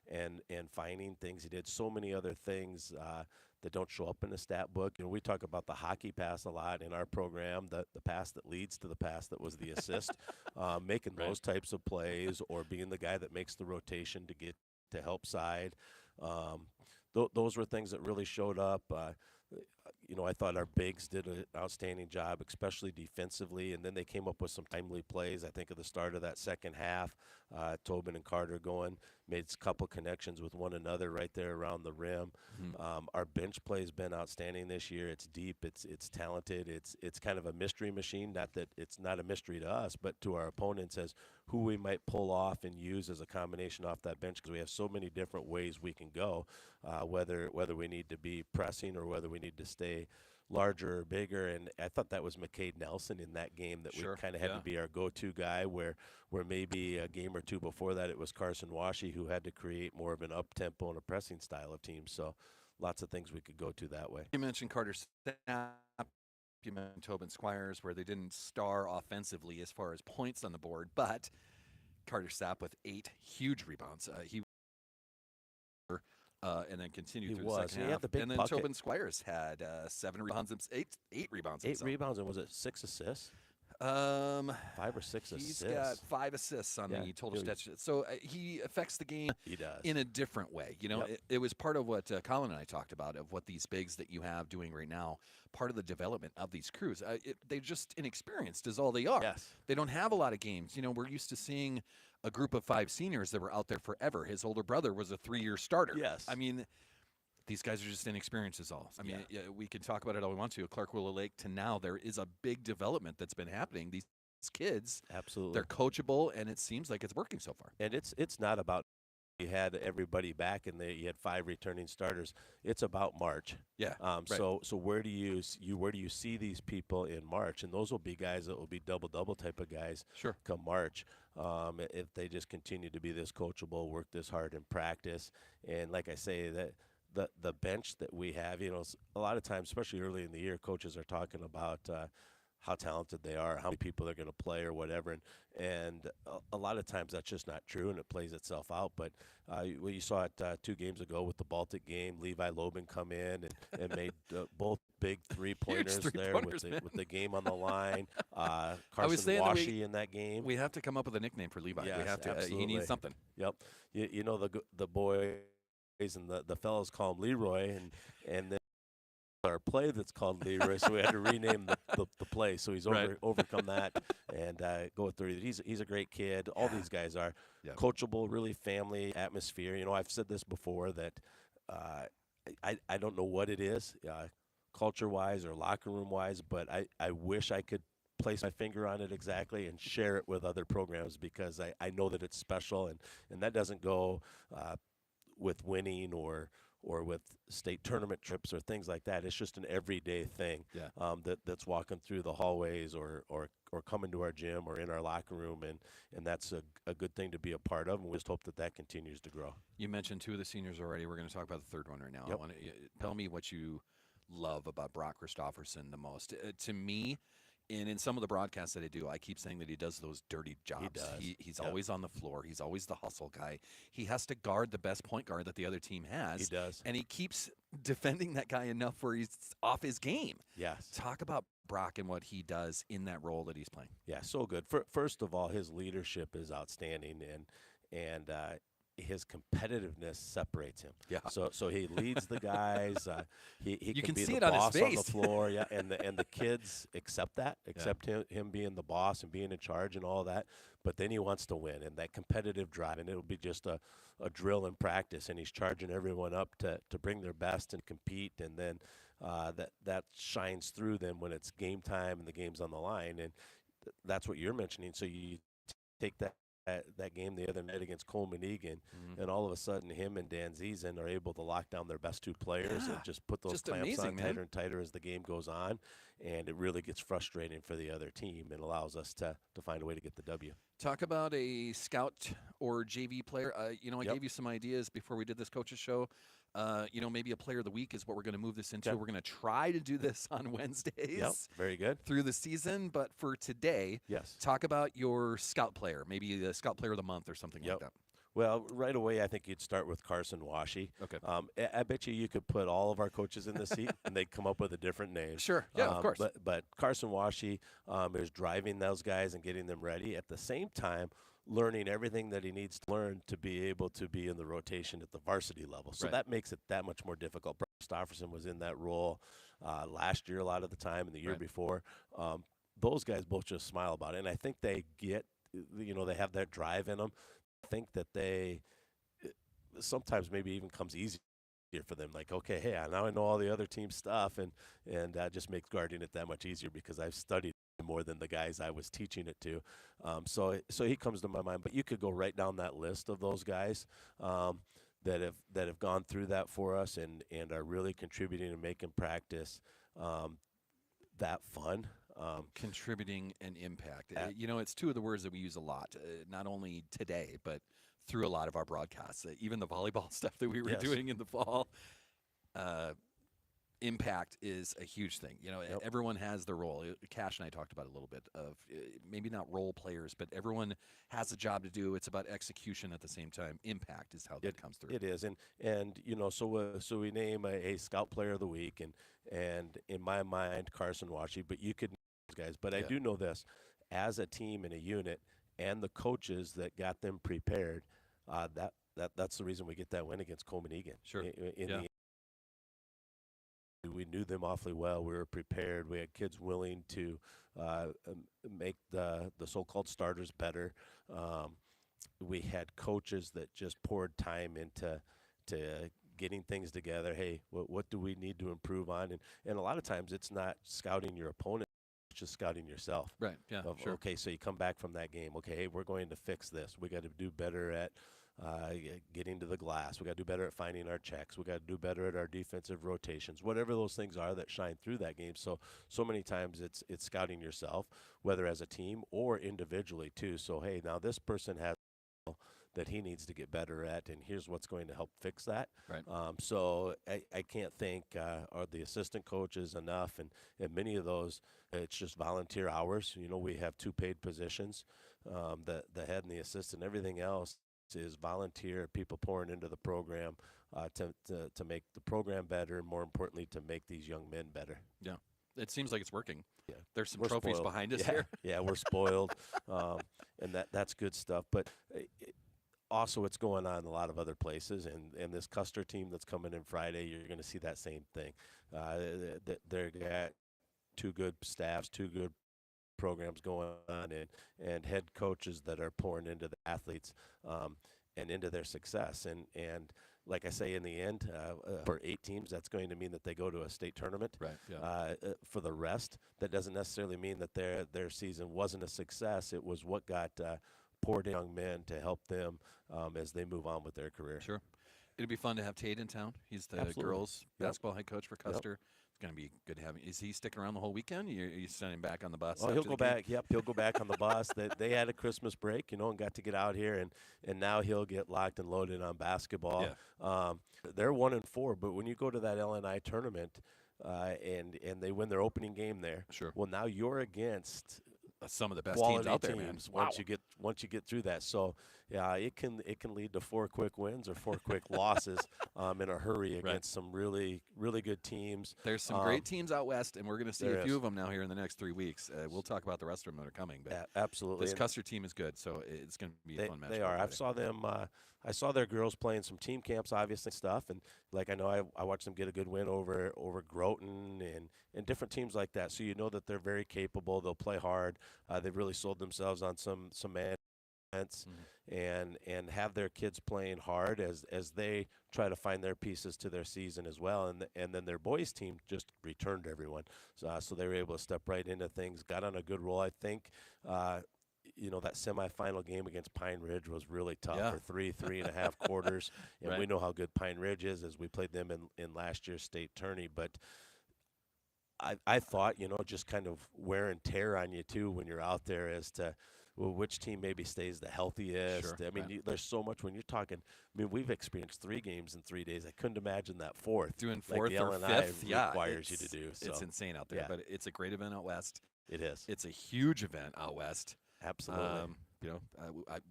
and finding things. He did so many other things that don't show up in the stat book. We talk about the hockey pass a lot in our program, the pass that leads to the pass that was the assist, making those types of plays, or being the guy that makes the rotation to get to help side. Those were things that really showed up. I thought our bigs did an outstanding job, especially defensively, and then they came up with some timely plays. I think at the start of that second half, Tobin and Carter made a couple connections with one another right there around the rim. Our bench play has been outstanding this year. It's deep, it's talented, it's kind of a mystery machine. Not that it's not a mystery to us, but to our opponents as who we might pull off and use as a combination off that bench, because we have so many different ways we can go, whether we need to be pressing or whether we need to stay larger or bigger. And I thought that was McCade Nelson in that game that we kind of had to be our go-to guy, where maybe a game or two before that it was Carson Washi who had to create more of an up-tempo and a pressing style of team. So lots of things we could go to that way. You mentioned Carter Sapp, you mentioned Tobin Squires, where they didn't star offensively as far as points on the board, but Carter Sapp with 8 huge rebounds. And then continued through the second half. Had the big and then bucket. Tobin Squires had 7 rebounds, eight rebounds. 8 rebounds, and was it 6 assists? 5 or 6 assists. He's got 5 assists on the total stats. So he affects the game in a different way. It was part of what Colin and I talked about, of what these bigs that you have doing right now, part of the development of these crews. They're just inexperienced is all they are. Yes. They don't have a lot of games. We're used to seeing a group of 5 seniors that were out there forever. His older brother was a 3-year starter. Yes. I mean, these guys are just inexperienced is all. I mean, we can talk about it all we want to. Clark Willow Lake to now, there is a big development that's been happening. These kids, absolutely, they're coachable, and it seems like it's working so far. And it's not about you had everybody back and you had 5 returning starters. It's about March. Yeah. So where do you see these people in March? And those will be guys that will be double type of guys. Sure. Come March, if they just continue to be this coachable, work this hard in practice, and like I say that. The bench that we have, a lot of times, especially early in the year, coaches are talking about how talented they are, how many people they're going to play or whatever, and a lot of times that's just not true, and it plays itself out. But you saw it 2 games ago with the Baltic game, Levi Loban come in and made both big 3-pointers there with the game on the line. Carson Washi in that game. We have to come up with a nickname for Levi. Yes, we have to. absolutely. He needs something. Yep. The boy. And the fellows call him Leroy, and then our play that's called Leroy, so we had to rename the play. So he's overcome that and go with 30. He's a great kid. All these guys are coachable, really family atmosphere. I've said this before that I don't know what it is, culture-wise or locker room-wise, but I wish I could place my finger on it exactly and share it with other programs, because I know that it's special, and that doesn't go with winning or with state tournament trips or things like that. It's just an everyday thing that's walking through the hallways or coming to our gym or in our locker room, and that's a good thing to be a part of, and we just hope that continues to grow. You mentioned 2 of the seniors already. We're going to talk about the 3rd one right now. Yep. Tell me what you love about Brock Christofferson the most. To me, and in some of the broadcasts that I do, I keep saying that he does those dirty jobs. He does. He's always on the floor. He's always the hustle guy. He has to guard the best point guard that the other team has. He does. And he keeps defending that guy enough where he's off his game. Yes. Talk about Brock and what he does in that role that he's playing. Yeah, so good. First of all, his leadership is outstanding, and his competitiveness separates him. Yeah. So he leads the guys. He can be see the it on his boss on the face. floor. Yeah, and the kids accept him being the boss and being in charge and all that. But then he wants to win, and that competitive drive, and it'll be just a drill in practice, and he's charging everyone up to bring their best and compete, and then that shines through them when it's game time and the game's on the line, and that's what you're mentioning. So you take that that game the other night against Coleman Egan, and all of a sudden him and Dan Ziesen are able to lock down their best 2 players and just put those Just clamps amazing, on man. tighter and tighter as the game goes on, and it really gets frustrating for the other team and allows us to find a way to get the W. Talk about a scout or JV player. I gave you some ideas before we did this coaches show. Maybe a player of the week is what we're going to move this into. Okay. We're going to try to do this on Wednesdays. Yep, very good. Through the season, but for today, Yes. talk about your scout player, maybe the scout player of the month or something like that. Well, right away, I think you'd start with Carson Washi. Okay. I bet you could put all of our coaches in the seat, and they'd come up with a different name. Sure. Yeah, of course. But Carson Washi is driving those guys and getting them ready. At the same time, learning everything that he needs to learn to be able to be in the rotation at the varsity level. So that makes it that much more difficult. Brian Stofferson was in that role last year a lot of the time and the year before. Those guys both just smile about it. And I think they get, they have that drive in them. I think that they sometimes maybe even comes easier for them. Like, okay, hey, now I know all the other team stuff, and that just makes guarding it that much easier because I've studied more than the guys I was teaching it to. So he comes to my mind. But you could go right down that list of those guys that have gone through that for us and are really contributing and making practice that fun. Contributing and impact. It's 2 of the words that we use a lot, not only today, but through a lot of our broadcasts. Even the volleyball stuff that we were doing in the fall. Impact is a huge thing. Everyone has their role. Cash and I talked about it a little bit of maybe not role players, but everyone has a job to do. It's about execution at the same time. Impact is how that comes through. It is, and so we name a scout player of the week, and in my mind, Carson Washi. But you could name those guys. But I do know this: as a team and a unit, and the coaches that got them prepared, that's the reason we get that win against Coleman Egan. Sure. We knew them awfully well. We were prepared. We had kids willing to make the so-called starters better. We had coaches that just poured time into getting things together. Hey, what do we need to improve on? And a lot of times it's not scouting your opponent, it's just scouting yourself. Right, yeah, sure. Okay, so you come back from that game. Okay, hey, we're going to fix this. We got to do better at getting to the glass. We got to do better at finding our checks. We got to do better at our defensive rotations. Whatever those things are that shine through that game. So many times it's scouting yourself, whether as a team or individually too. So hey, now this person has that he needs to get better at, and here's what's going to help fix that. Right. So I can't thank the assistant coaches enough, and many of those it's just volunteer hours. We have 2 paid positions, the head and the assistant. Everything else is volunteer people pouring into the program to make the program better, and more importantly, to make these young men better. Yeah, it seems like it's working. Yeah, there's some we're trophies spoiled. behind us here. Yeah, we're spoiled, and that's good stuff. But also, it's going on in a lot of other places, and this Custer team that's coming in Friday, you're going to see that same thing. They've got 2 good staffs, 2 good programs going on, and head coaches that are pouring into the athletes and into their success. And like I say, in the end, for 8 teams, that's going to mean that they go to a state tournament. Right. Yeah. For the rest, that doesn't necessarily mean that their season wasn't a success. It was what got poured in young men to help them as they move on with their career. Sure. It'd be fun to have Tate in town. He's the Absolutely. girls basketball head coach for Custer. It's going to be good having. Is he sticking around the whole weekend? You sending him back on the bus? Oh, he'll go back. Yep, he'll go back on the bus. They had a Christmas break, and got to get out here, and now he'll get locked and loaded on basketball. Yeah. They're 1-4, but when you go to that LNI tournament, and they win their opening game there, Sure. Well, now you're against some of the best quality teams out there, man. teams Wow. once you get through that. So yeah, it can lead to 4 quick wins or 4 quick losses in a hurry against some really good teams. There's some great teams out west, and we're going to see a few is. of them now here in the next 3 weeks. We'll talk about the rest of them that are coming. But absolutely, this Custer team is good, so it's going to be a fun match. They are. I saw their girls playing some team camps, obviously stuff, and like I know I watched them get a good win over Groton and different teams like that. So you know that they're very capable. They'll play hard. They've really sold themselves on some man events, and have their kids playing hard as they try to find their pieces to their season as well. And then their boys team just returned everyone, so they were able to step right into things. Got on a good roll, I think. that semifinal game against Pine Ridge was really tough Yeah. for 3.5 quarters. And Right. we know how good Pine Ridge is as we played them in last year's state tourney. But I thought, just kind of wear and tear on you too when you're out there as to which team maybe stays the healthiest. Sure, I mean, right. there's so much when you're talking. I mean, we've experienced 3 games in 3 days. I couldn't imagine that fourth. Doing like fourth the or LNI fifth, yeah, requires you to do. So it's insane out there. yeah. But it's a great event out west. it is. It's a huge event out west. Absolutely.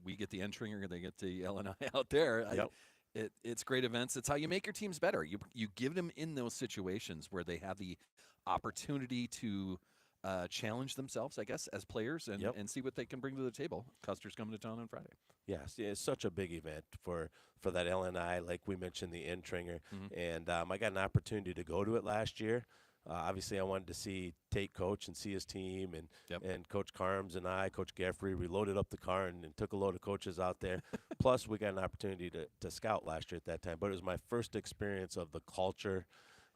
We get the N-Tringer, they get the LNI out there. Yep. It's great events. It's how you make your teams better. You give them in those situations where they have the opportunity to challenge themselves, I guess, as players and see what they can bring to the table. Custer's coming to town on Friday. Yes, it's such a big event for that LNI, like we mentioned, the N-Tringer. And I got an opportunity to go to it last year. Obviously, I wanted to see Tate coach and see his team, and Coach Carms and Coach Geffrey, we loaded up the car and took a load of coaches out there. Plus, we got an opportunity to scout last year at that time. But it was my first experience of the culture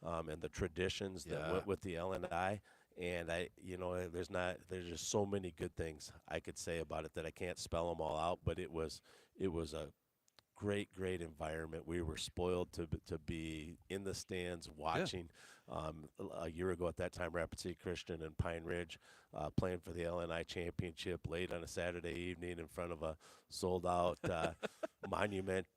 and the traditions that went with the LNI. And there's just so many good things I could say about it that I can't spell them all out. But it was a great environment. We were spoiled to be in the stands watching. A year ago at that time, Rapid City Christian and Pine Ridge playing for the LNI championship late on a Saturday evening in front of a sold-out monument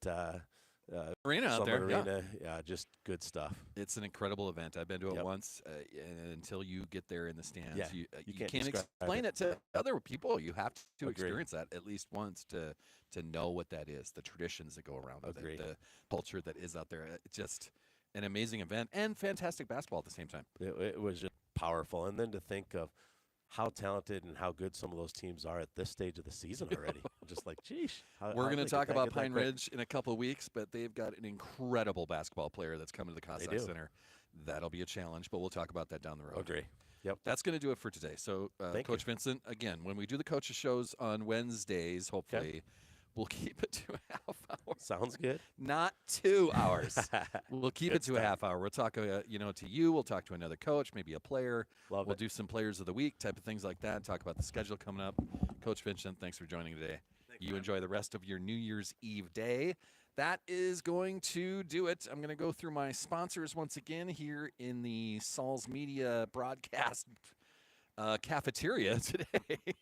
Arena out Summit there. Arena. Yeah, just good stuff. It's an incredible event. I've been to it Yep. once. And until you get there in the stands, Yeah, you can't can't describe explain it to other people. You have to Agree. experience that at least once to know what that is, the traditions that go around with Agree. it, the culture that is out there. It's just an amazing event and fantastic basketball at the same time. It was just powerful. And then to think of how talented and how good some of those teams are at this stage of the season already. Just like, geez. We're going to talk about Pine Ridge in a couple of weeks, but they've got an incredible basketball player that's coming to the Cossacks Center. That'll be a challenge, but we'll talk about that down the road. Agree. Yep. That's going to do it for today. So, Coach Vincent, again, when we do the coaches shows on Wednesdays, hopefully, we'll keep it to a half hour. Sounds good. Not 2 hours. We'll keep it to a half hour. We'll talk, to you. We'll talk to another coach, maybe a player. We'll do some players of the week, type of things like that. Talk about the schedule coming up. Coach Vincent, thanks for joining today. You enjoy the rest of your New Year's Eve day. That is going to do it. I'm going to go through my sponsors once again here in the SalzMedia broadcast cafeteria today.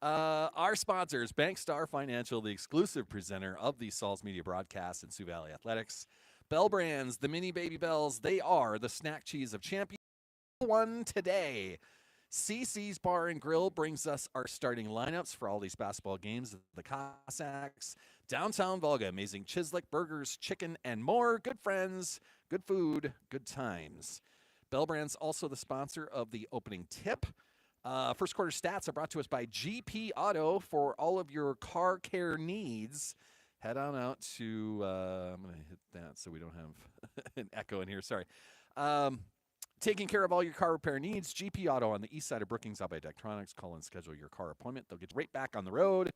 Our sponsors, Bankstar Financial, the exclusive presenter of the SalzMedia broadcast and Sioux Valley Athletics. Bell Brands, the mini baby bells, they are the snack cheese of champions. One today. CC's Bar and Grill brings us our starting lineups for all these basketball games. The Cossacks, Downtown Volga, amazing Chislik burgers, chicken, and more. Good friends, good food, good times. Bell Brands also the sponsor of the opening tip. First quarter stats are brought to us by GP Auto for all of your car care needs. Head on out to, I'm going to hit that so we don't have an echo in here. Sorry. Taking care of all your car repair needs, GP Auto on the east side of Brookings out by Dectronics. Call and schedule your car appointment. They'll get you right back on the road.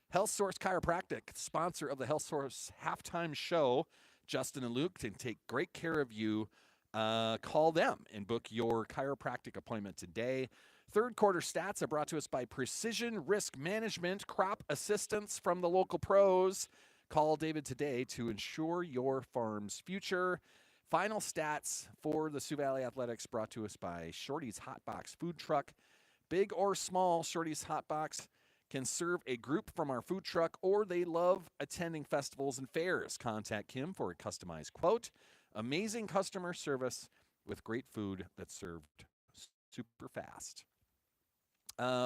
Health Source Chiropractic, sponsor of the Health Source halftime show. Justin and Luke can take great care of you. Call them and book your chiropractic appointment today. Third quarter stats are brought to us by Precision Risk Management, crop assistance from the local pros. Call David today to ensure your farm's future. Final stats for the Sioux Valley Athletics brought to us by Shorty's Hot Box Food Truck. Big or small, Shorty's Hot Box can serve a group from our food truck, or they love attending festivals and fairs. Contact Kim for a customized quote. Amazing customer service with great food that's served super fast.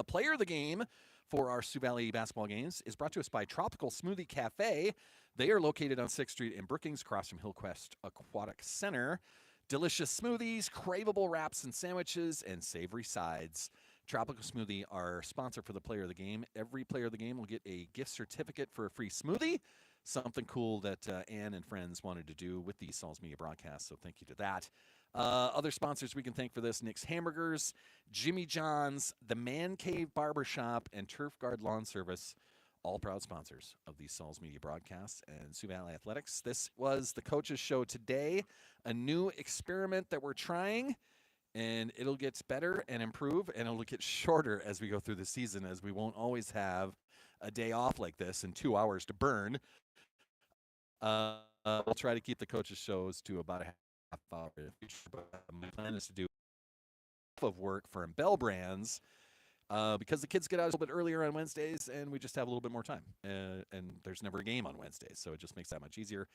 Player of the game for our Sioux Valley basketball games is brought to us by Tropical Smoothie Cafe. They are located on 6th Street in Brookings, across from Hillcrest Aquatic Center. Delicious smoothies, craveable wraps and sandwiches, and savory sides. Tropical Smoothie, our sponsor for the player of the game. Every player of the game will get a gift certificate for a free smoothie. Something cool that Ann and friends wanted to do with the SalzMedia broadcast, so thank you to that. Other sponsors we can thank for this: Nick's Hamburgers, Jimmy John's, The Man Cave Barbershop, and Turf Guard Lawn Service, all proud sponsors of the SalzMedia broadcast and Sioux Valley Athletics. This was the Coaches Show today, a new experiment that we're trying. And it'll get better and improve, and it'll get shorter as we go through the season, as we won't always have a day off like this and 2 hours to burn. We'll try to keep the coaches' shows to about a half hour in the future. But my plan is to do of work for Bell Brands because the kids get out a little bit earlier on Wednesdays, and we just have a little bit more time. And there's never a game on Wednesdays, so it just makes that much easier.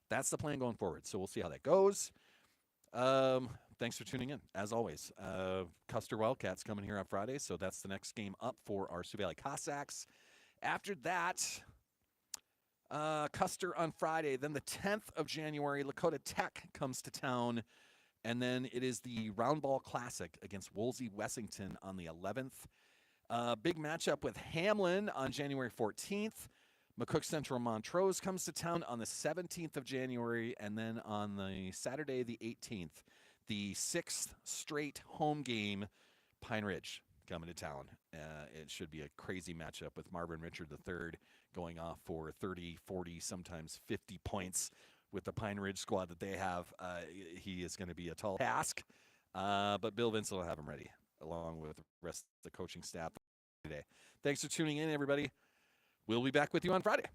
That's the plan going forward. So we'll see how that goes. Thanks for tuning in, as always. Custer Wildcats coming here on Friday, so that's the next game up for our Sioux Valley Cossacks. After that, Custer on Friday. Then the 10th of January, Lakota Tech comes to town. And then it is the Round Ball Classic against Woolsey Wessington on the 11th. Big matchup with Hamlin on January 14th. McCook Central Montrose comes to town on the 17th of January. And then on the Saturday, the 18th, the 6th straight home game, Pine Ridge coming to town. It should be a crazy matchup with Marvin Richard III going off for 30, 40, sometimes 50 points with the Pine Ridge squad that they have. He is going to be a tall task, but Bill Vince will have him ready, along with the rest of the coaching staff today. Thanks for tuning in, everybody. We'll be back with you on Friday.